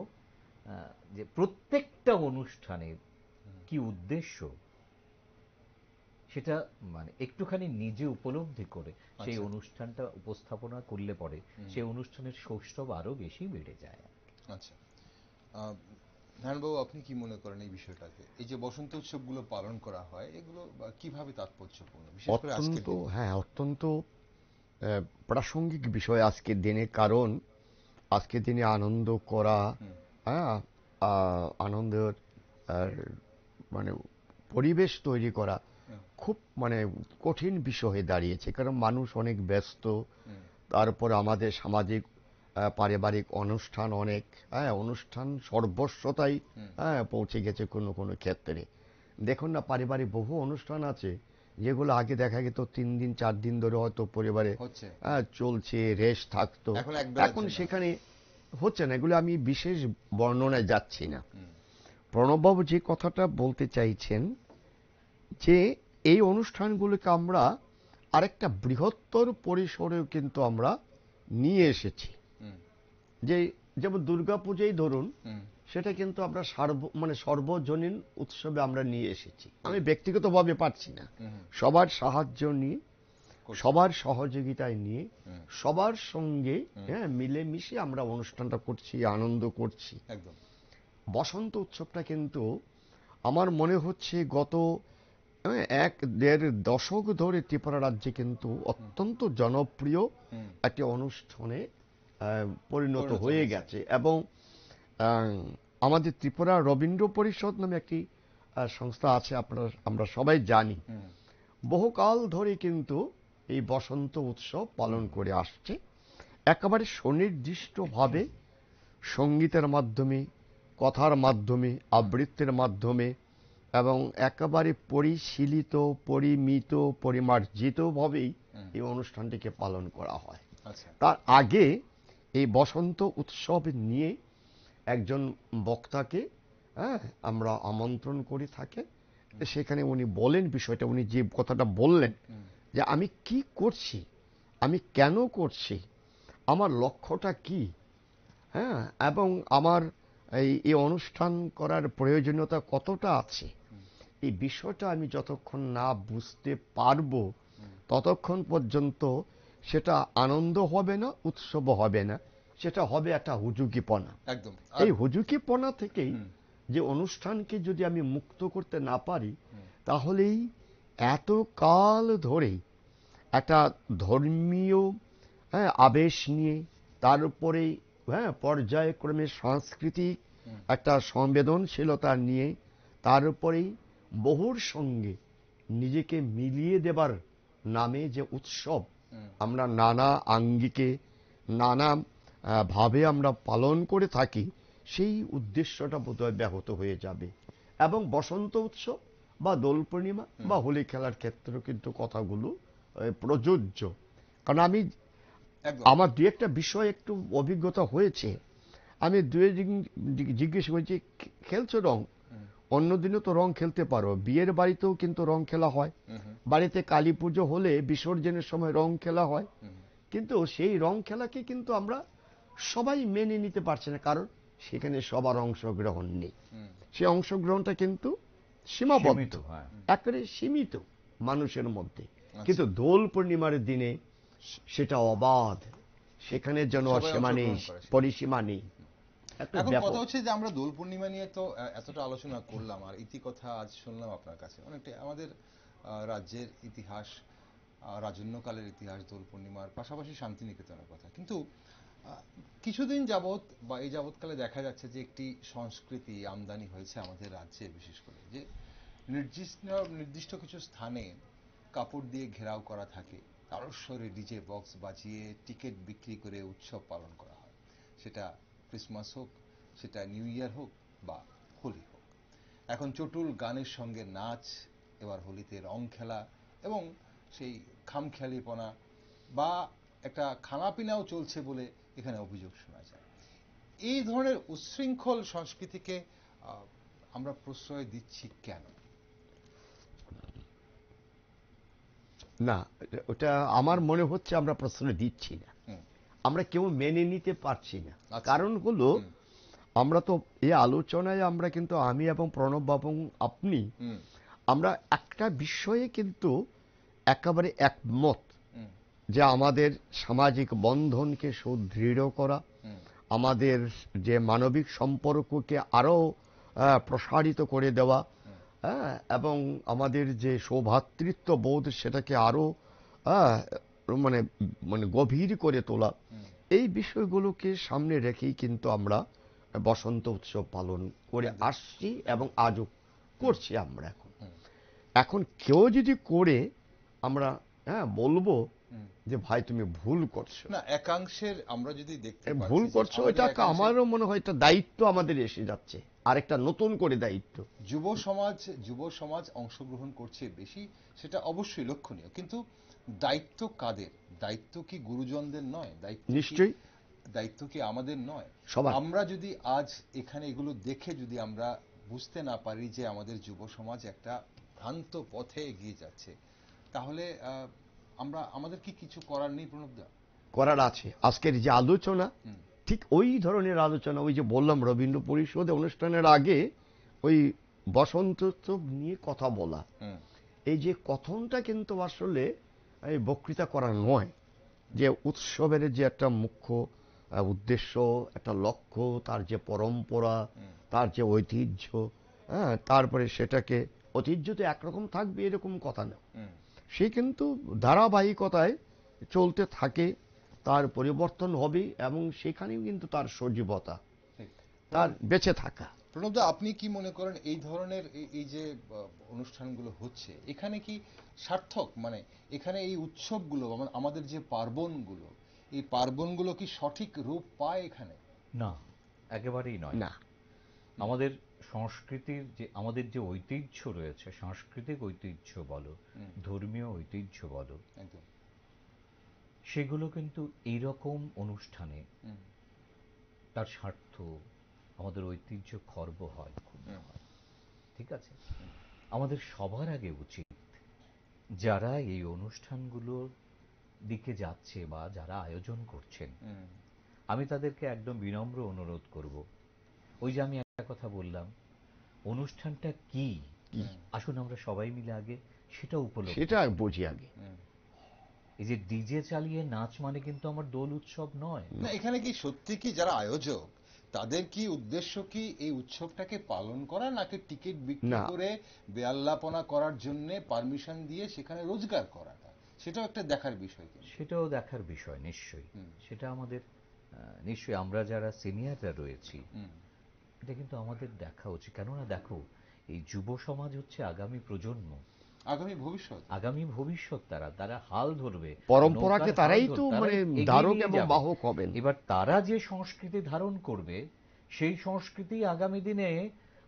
যে প্রত্যেকটা অনুষ্ঠানের কি উদ্দেশ্য সেটা মানে একটুখানি নিজে উপলব্ধি করে সেই অনুষ্ঠানটা উপস্থাপনা করলে পরে সেই অনুষ্ঠানের সৌষ্ঠব আরো বেশি বেড়ে যায়। আচ্ছা, নারায়ণবাবু, আপনি কি মনে করেন এই বিষয়টাকে? এই যে বসন্ত উৎসবগুলো পালন করা হয়, এগুলো কিভাবে তাৎপর্যপূর্ণ, বিশেষ করে আজকের দিনে? হ্যাঁ, অত্যন্ত প্রাসঙ্গিক বিষয় আজকের দিনে। কারণ আজকের দিনে আনন্দ করা, হ্যাঁ, আনন্দের মানে পরিবেশ তৈরি করা খুব মানে কঠিন বিষয় হয়ে দাঁড়িয়েছে। কারণ মানুষ অনেক ব্যস্ত, তারপর আমাদের সামাজিক পারিবারিক অনুষ্ঠান অনেক, হ্যাঁ, অনুষ্ঠান সর্বস্বতাই পৌঁছে গেছে কোনো কোনো ক্ষেত্রে। দেখুন না, পারিবারিক বহু অনুষ্ঠান আছে যেগুলো আগে দেখা যেত 3 দিন 4 দিন ধরে হয়তো পরিবারে চলছে, রেশ থাকতো, এখন সেখানে হচ্ছে না। এগুলো আমি বিশেষ বর্ণনায় যাচ্ছি না। প্রণববাবু যে কথাটা বলতে চাইছেন যে এই অনুষ্ঠানগুলোকে আমরা আরেকটা বৃহত্তর পরিসরেও কিন্তু আমরা নিয়ে এসেছি। যে যেমন দুর্গাপূজাই ধরুন, সেটা কিন্তু আমরা সর্বজনীন উৎসবে আমরা নিয়ে এসেছি। আমি ব্যক্তিগতভাবে পারছি না, সবার সাহায্য নিয়ে, সবার সহযোগিতায় নিয়ে, সবার সঙ্গে মিলেমিশে আমরা অনুষ্ঠানটা করছি, আনন্দ করছি। বসন্ত উৎসবটা কিন্তু আমার মনে হচ্ছে গত 1-1.5 দশক ধরে ত্রিপুরা রাজ্যে কিন্তু অত্যন্ত জনপ্রিয় একটি অনুষ্ঠানে পরিণত হয়ে গেছে। এবং আমাদের ত্রিপুরা রবীন্দ্র পরিষদ নামে একটি সংস্থা আছে, আমরা সবাই জানি, বহুকাল ধরে কিন্তু এই বসন্ত উৎসব পালন করে আসছে। একেবারে সুনির্দিষ্টভাবে সঙ্গীতের মাধ্যমে, কথার মাধ্যমে, আবৃত্তির মাধ্যমে এবং একেবারে পরিশীলিত, পরিমিত, পরিমার্জিতভাবেই এই অনুষ্ঠানটিকে পালন করা হয়। তার আগে এই বসন্ত উৎসব নিয়ে একজন বক্তাকে আমরা আমন্ত্রণ করে থাকি। সেখানে উনি বলেন বিষয়টা, উনি যে কথাটা বললেন যে আমি কি করছি, আমি কেন করছি, আমার লক্ষ্যটা কি, হ্যাঁ, এবং আমার এই অনুষ্ঠান করার প্রয়োজনীয়তা কতটা আছে, এই বিষয়টা আমি যতক্ষণ না বুঝতে পারবো ততক্ষণ পর্যন্ত সেটা আনন্দ হবে না, উৎসব হবে না, সেটা হবে একটা হুজুকিপনা। এই হুজুকিপনা থেকেই যে অনুষ্ঠানকে যদি আমি মুক্ত করতে না পারি, তাহলেই এত কাল ধরে একটা ধর্মীয় আবেশ নিয়ে, তার উপরে পর্যায়ক্রমে সাংস্কৃতিক একটা সংবেদনশীলতা নিয়ে, তার উপরেই বহুর সঙ্গে নিজেকে মিলিয়ে দেবার নামে যে উৎসব আমরা নানা আঙ্গিকে, নানা ভাবে আমরা পালন করে থাকি, সেই উদ্দেশ্যটা বোধহয় ব্যাহত হয়ে যাবে। এবং বসন্ত উৎসব বা দোল পূর্ণিমা বা হোলি খেলার ক্ষেত্রেও কিন্তু কথাগুলো প্রযোজ্য। কারণ আমার দু একটা বিষয় একটু অভিজ্ঞতা হয়েছে। আমি জিজ্ঞেস করেছি, খেলছো রং? অন্যদিনও তো রং খেলতে পারো, বিয়ের বাড়িতেও কিন্তু রং খেলা হয়, বাড়িতে কালী পুজো হলে বিসর্জনের সময় রং খেলা হয়, কিন্তু সেই রং খেলাকে কিন্তু আমরা সবাই মেনে নিতে পারছি না, কারণ সেখানে সবার অংশগ্রহণ নেই। সেই অংশগ্রহণটা কিন্তু সীমাবদ্ধ, একেবারে সীমিত মানুষের মধ্যে। কিন্তু দোল পূর্ণিমার দিনে সেটা অবাধ, সেখানে যেন সীমা নেই, পরিসীমা নেই। এখন কথা হচ্ছে যে আমরা দোল পূর্ণিমা নিয়ে তো এতটা আলোচনা করলাম, আর ইতিকথা আজ শুনলাম আপনার কাছে, অনেকটা আমাদের রাজ্যের ইতিহাস, রাজন্যকালের ইতিহাস, দোল পূর্ণিমার পাশাপাশি শান্তিনিকেতনের কথা। কিন্তু কিছুদিন যাবৎ বা এই যাবৎকালে দেখা যাচ্ছে যে একটি সংস্কৃতি আমদানি হয়েছে আমাদের রাজ্যে, বিশেষ করে যে নির্দিষ্ট কিছু স্থানে কাপড় দিয়ে ঘেরাও করা থাকে, তারস্বরে ডিজে বক্স বাজিয়ে টিকিট বিক্রি করে উৎসব পালন করা হয়। সেটা ক্রিসমাস হোক, সেটা নিউ ইয়ার হোক বা হোলি হোক। এখন চটুল গানের সঙ্গে নাচ, এবার হোলিতে রং খেলা এবং সেই খামখেয়ালিপনা বা একটা খানাপিনাও চলছে বলে এখানে অভিযোগ শোনা যায়। এই ধরনের উচ্ছৃঙ্খল সংস্কৃতিকে আমরা প্রশ্রয় দিচ্ছি কেন? না, ওটা আমার মনে হচ্ছে আমরা প্রশ্রয় দিচ্ছি না, আমরা কেউ মেনে নিতে পারছি না। কারণ হলো, আমরা তো এই আলোচনায় আমরা কিন্তু, আমি এবং প্রণব বাবু আপনি, আমরা একটা বিষয়ে কিন্তু একেবারে একমত, যে আমাদের সামাজিক বন্ধনকে সুদৃঢ় করা, আমাদের যে মানবিক সম্পর্ককে আরো প্রসারিত করে দেওয়া, এবং আমাদের যে সৌভ্রাতৃত্ব বোধ সেটাকে আরো মানে মানে গভীর করে তোলা, এই বিষয়গুলোকে সামনে রেখেই কিন্তু আমরা বসন্ত উৎসব পালন করে আসছি এবং আজও করছি। আমরা এখন কেউ যদি করে, আমরা বলবো যে ভাই তুমি ভুল করছো। না, একাংশের আমরা যদি দেখতে ভুল করছো, এটা আমারও মনে হয় একটা দায়িত্ব আমাদের এসে যাচ্ছে, আরেকটা নতুন করে দায়িত্ব। যুব সমাজ অংশগ্রহণ করছে বেশি, সেটা অবশ্যই লক্ষণীয়, কিন্তু দায়িত্ব কাদের? দায়িত্ব কি গুরুজনদের নয়? নিশ্চয়ই দায়িত্ব কি আমাদের নয়? সবার। আমরা যদি আজ এখানে এগুলো দেখে যদি আমরা বুঝতে না পারি যে আমাদের যুব সমাজ একটা ভ্রান্ত পথে এগিয়ে যাচ্ছে, তাহলে আমাদের কি কিছু করার নেই? প্রণবদা, করার আছে। আজকের যে আলোচনা, ঠিক ওই ধরনের আলোচনা, ওই যে বললাম রবীন্দ্র পরিষদে অনুষ্ঠানের আগে ওই বসন্ত উৎসব নিয়ে কথা বলা, এই যে কথনটা কিন্তু আসলে এই বক্তৃতা করা নয়, যে উৎসবের যে একটা মুখ্য উদ্দেশ্য, একটা লক্ষ্য, তার যে পরম্পরা, তার যে ঐতিহ্য, তারপরে সেটাকে, ঐতিহ্য তো একরকম থাকবে এরকম কথা না, সে কিন্তু ধারাবাহিকতায় চলতে থাকে, তার পরিবর্তন হবে এবং সেখানেও কিন্তু তার সজীবতা, তার বেঁচে থাকা। প্রণবদা, আপনি কি মনে করেন এই ধরনের এই যে অনুষ্ঠানগুলো হচ্ছে, এখানে কি সার্থক? মানে এখানে এই উৎসবগুলো, আমাদের যে পার্বণগুলো, এই পার্বণগুলো কি সঠিক রূপ পায় এখানে? না, একেবারেই নয়। না, আমাদের সংস্কৃতির যে, আমাদের যে ঐতিহ্য রয়েছে, সাংস্কৃতিক ঐতিহ্য বলো, ধর্মীয় ঐতিহ্য বলো, সেগুলো কিন্তু এইরকম অনুষ্ঠানে তার স্বার্থ, আমাদের ঐতিহ্য খর্ব হয়, ক্ষুণ্ণ হয়। ঠিক আছে, আমাদের সবার আগে উচিত, যারা এই অনুষ্ঠানগুলোর দিকে যাচ্ছে বা যারা আয়োজন করছেন, আমি তাদেরকে একদম বিনম্র অনুরোধ করব, ওই যে আমি একটা কথা বললাম, অনুষ্ঠানটা কি, আসুন আমরা সবাই মিলে আগে সেটা উপলব্ধি, সেটা বুঝি আগে। এই যে ডিজে চালিয়ে নাচ মানে কিন্তু আমার দোল উৎসব নয়। না, এখানে কি সত্যি কি যারা আয়োজক, তাদের কি উদ্দেশ্য কি এই উৎসবটাকে পালন করা, নাকি টিকিট বিক্রি করে বেয়াল্লাপনা করার জন্য পারমিশন দিয়ে সেখানে রোজগার করাটা? সেটাও একটা দেখার বিষয়। সেটাও দেখার বিষয়, নিশ্চয়ই সেটা আমাদের, নিশ্চয়ই আমরা যারা সিনিয়ররা রয়েছি, এটা কিন্তু আমাদের দেখা উচিত। কেননা দেখো, এই যুব সমাজ হচ্ছে আগামী প্রজন্ম, আগামী ভবিষ্যৎ, তারা হাল ধরবে পরম্পরাকে, তারাই তো মানে ধারক এবং বাহক হবেন। এবার তারা যে সংস্কৃতি ধারণ করবে, সেই সংস্কৃতি আগামী দিনে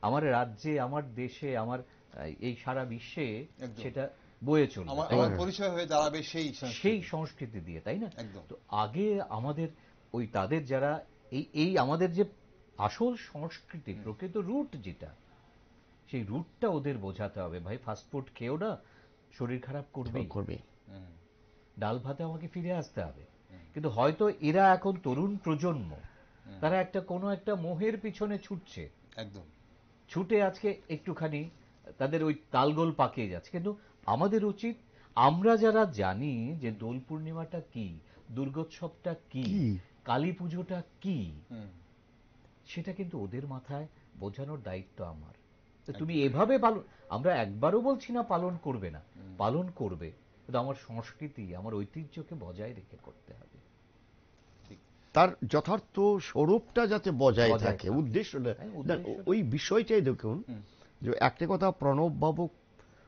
আমার রাজ্যে, আমার দেশে, আমার এই সারা বিশ্বে সেটা বয়ে চলবে, আমার পরিচয় হয়ে দাঁড়াবে সেই সংস্কৃতি দিয়ে, তাই না? তো আগে আমাদের ওই তাদের যারা এই আমাদের যে আসল সংস্কৃতি, প্রকৃত রুট যেটা, সেই রুটটা ওদের বোঝাতে হবে। ভাই ফাস্টফুড খেও না, শরীর খারাপ করবে। ডাল ভাতে আমাকে ফিরে আসতে হবে। কিন্তু হয়তো এরা এখন তরুণ প্রজন্ম, তারা কোনো একটা মোহের পিছনে ছুটছে, একদম ছুটে আজকে একটুখানি তাদের ওই তালগোল পাকিয়ে যাচ্ছে। কিন্তু আমাদের উচিত, আমরা যারা জানি যে দোল পূর্ণিমাটা কি, দুর্গোৎসবটা কি, কালী পুজোটা কি, সেটা কিন্তু ওদের মাথায় বোঝানোর দায়িত্ব আমার। তুমি এভাবে পালন, আমরা একবারও বলছি না পালন করবে না, পালন করবে, কিন্তু আমার সংস্কৃতি, আমার ঐতিহ্যকে বজায় রেখে করতে হবে। তার যথার্থ স্বরূপটা যাতে বজায় থাকে, উদ্দেশ্য ওই বিষয়টাই দেখুন। যে একটা কথা প্রণব বাবু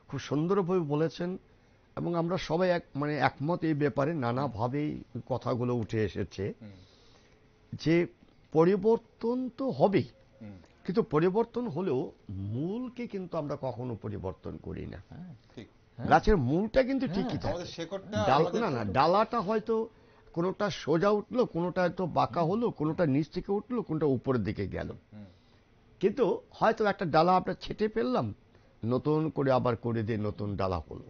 খুব সুন্দরভাবে বলেছেন, এবং আমরা সবাই একমত এই ব্যাপারে। নানাভাবেই কথাগুলো উঠে এসেছে যে পরিবর্তন তো হবেই, কিন্তু পরিবর্তন হলেও মূলকে কিন্তু আমরা কখনো পরিবর্তন করি না। গাছের মূলটা কিন্তু ঠিকই থাকে। ডালাটা হয়তো কোনোটা সোজা উঠলো, কোনোটা হয়তো বাঁকা হলো, কোনোটা নিচ থেকে উঠলো, কোনোটা উপরের দিকে গেল, কিন্তু হয়তো একটা ডালা আমরা ছেটে ফেললাম, নতুন করে আবার করে দিয়ে নতুন ডালা হলো।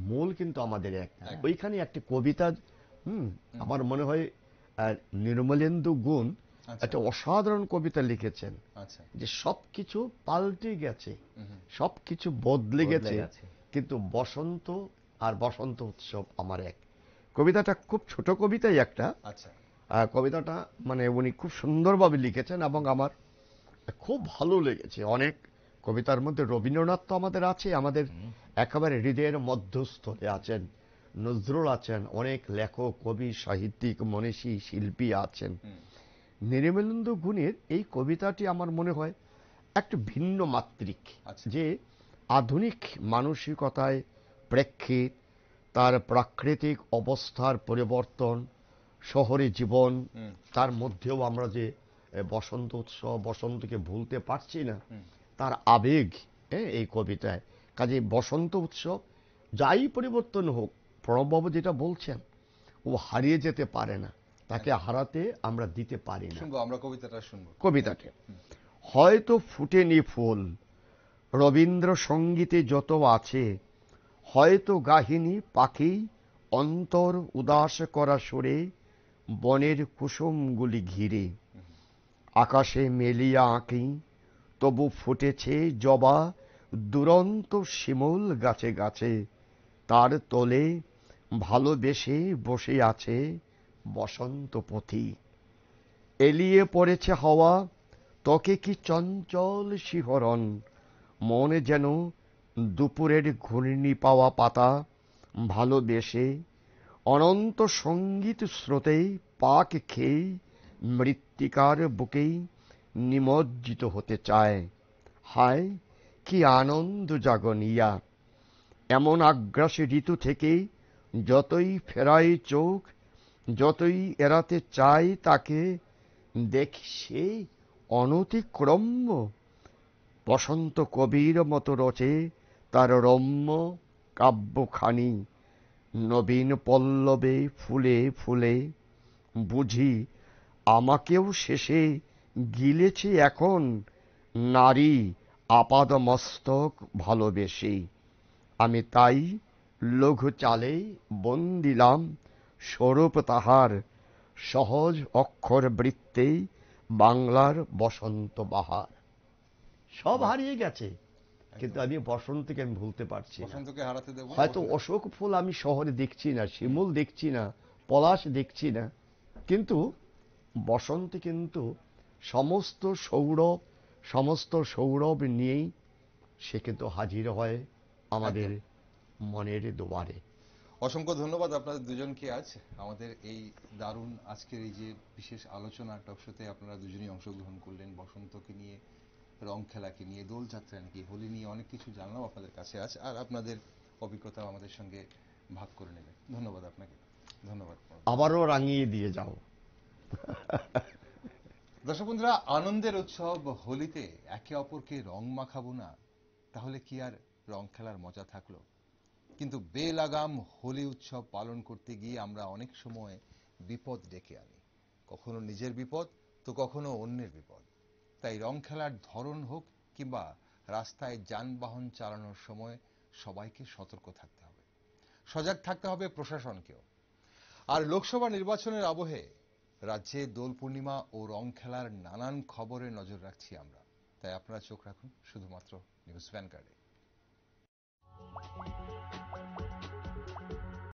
মূল কিন্তু আমাদের এক। ওইখানে একটা কবিতা, আমার মনে হয় নির্মলেন্দু গুণ একটা অসাধারণ কবিতা লিখেছেন, যে সবকিছু পাল্টে গেছে, সবকিছু বদলে গেছে, কিন্তু বসন্ত আর বসন্ত উৎসব আমার এক। কবিতাটা খুব ছোট কবিতাই একটা, কবিতাটা উনি খুব সুন্দরভাবে লিখেছেন এবং আমার খুব ভালো লেগেছে। অনেক কবিতার মধ্যে রবীন্দ্রনাথ তো আমাদের আছে, আমাদের একেবারে হৃদয়ের মধ্যস্থলে আছেন, নজরুল আছেন, অনেক লেখক, কবি, সাহিত্যিক, মনীষী, শিল্পী আছেন। নির্মলেন্দু গুণের এই কবিতাটি আমার মনে হয় একটু ভিন্ন মাত্রিক, যে আধুনিক মানসিকতায় প্রেক্ষিত, তার প্রাকৃতিক অবস্থার পরিবর্তন, শহরে জীবন, তার মধ্যেও আমরা যে বসন্ত উৎসব, বসন্তকে ভুলতে পারছি না, তার আবেগ এই কবিতায়। কাজে বসন্ত উৎসব যাই পরিবর্তন হোক, প্রণববাবু যেটা বলছেন, ও হারিয়ে যেতে পারে না, তাকে হারাতে আমরা দিতে পারি না। আমরা কবিতাটা শুনবো। কবিতাটা হয়তো ফুটেনি ফুল রবীন্দ্র সঙ্গীতে যত আছে, হয়তো গাহিনী পাখি অন্তর উদাস করা সুরে বনের কুসুমগুলি ঘিরে, আকাশে মেলিয়া আঁকি তবু ফুটেছে জবা দুরন্ত শিমুল গাছে গাছে, তার তলে ভালোবেসে বসে আছে বসন্ত পথি। এলিয়ে পড়েছে হাওয়া, ত্বকে কি চঞ্চল শিহরণ, মনে যেন দুপুরের ঘূর্ণি পাওয়া পাতা, ভালোবেসে অনন্ত সঙ্গীত স্রোতে পাক খেয়ে মৃত্তিকার বুকেই নিমজ্জিত হতে চায়। হায় কি আনন্দ জাগনিয়া, এমন আগ্রাসী ঋতু থেকে যতই ফেরাই চোখ, যতই এড়াতে চাই তাকে, দেখি সে অনতিক্রম্য। বসন্ত কবির মতো রচে তার রম্য কাব্যখানি, নবীন পল্লবে ফুলে ফুলে, বুঝি আমাকেও শেষে গিলেছে এখন নারী আপাদ মস্তক ভালোবেসে। আমি তাই লঘু চালে বন্দিলাম স্বরূপ তাহার, সহজ অক্ষর বৃত্তে বাংলার বসন্ত বাহার। সব হারিয়ে গেছে, কিন্তু আমি বসন্তকে আমি ভুলতে পারছি না। হয়তো অশোক ফুল আমি শহরে দেখছি না, শিমুল দেখছি না, পলাশ দেখছি না, কিন্তু বসন্তে কিন্তু সমস্ত সৌরভ নিয়েই সে কিন্তু হাজির হয় আমাদের মনের দুয়ারে। অসংখ্য ধন্যবাদ আপনাদের দুজনকে। আজ আমাদের এই দারুণ আজকের এই যে বিশেষ আলোচনা টক শোতে আপনারা দুজনেই অংশগ্রহণ করলেন। বসন্তকে নিয়ে, রং খেলাকে নিয়ে, দোলযাত্রা নিয়ে, হোলি নিয়ে অনেক কিছু জানলাম আপনাদের কাছে আজ, আর আপনাদের অভিজ্ঞতাও আমাদের সঙ্গে ভাগ করে নেবেন। ধন্যবাদ আপনাকে। ধন্যবাদ। আবারও রাঙিয়ে দিয়ে যাও। দর্শক বন্ধুরা, আনন্দের উৎসব হোলিতে একে অপরকে রং মাখাবো না, তাহলে কি আর রং খেলার মজা থাকলো? কিন্তু বেলাগাম হোলি উৎসব পালন করতে গিয়ে আমরা অনেক সময় বিপদ ডেকে আনি, কখনো নিজের বিপদ তো কখনো অন্যের বিপদ। তাই রং খেলার ধরন হোক কিংবা রাস্তায় যানবাহন চালানোর সময় সবাইকে সতর্ক থাকতে হবে, সজাগ থাকতে হবে প্রশাসনকেও। আর লোকসভা নির্বাচনের আবহে রাজ্যে দোল পূর্ণিমা ও রং খেলার নানান খবরে নজর রাখছি আমরা, তাই আপনারা চোখ রাখুন শুধুমাত্র নিউজ ভ্যানগার্ডে।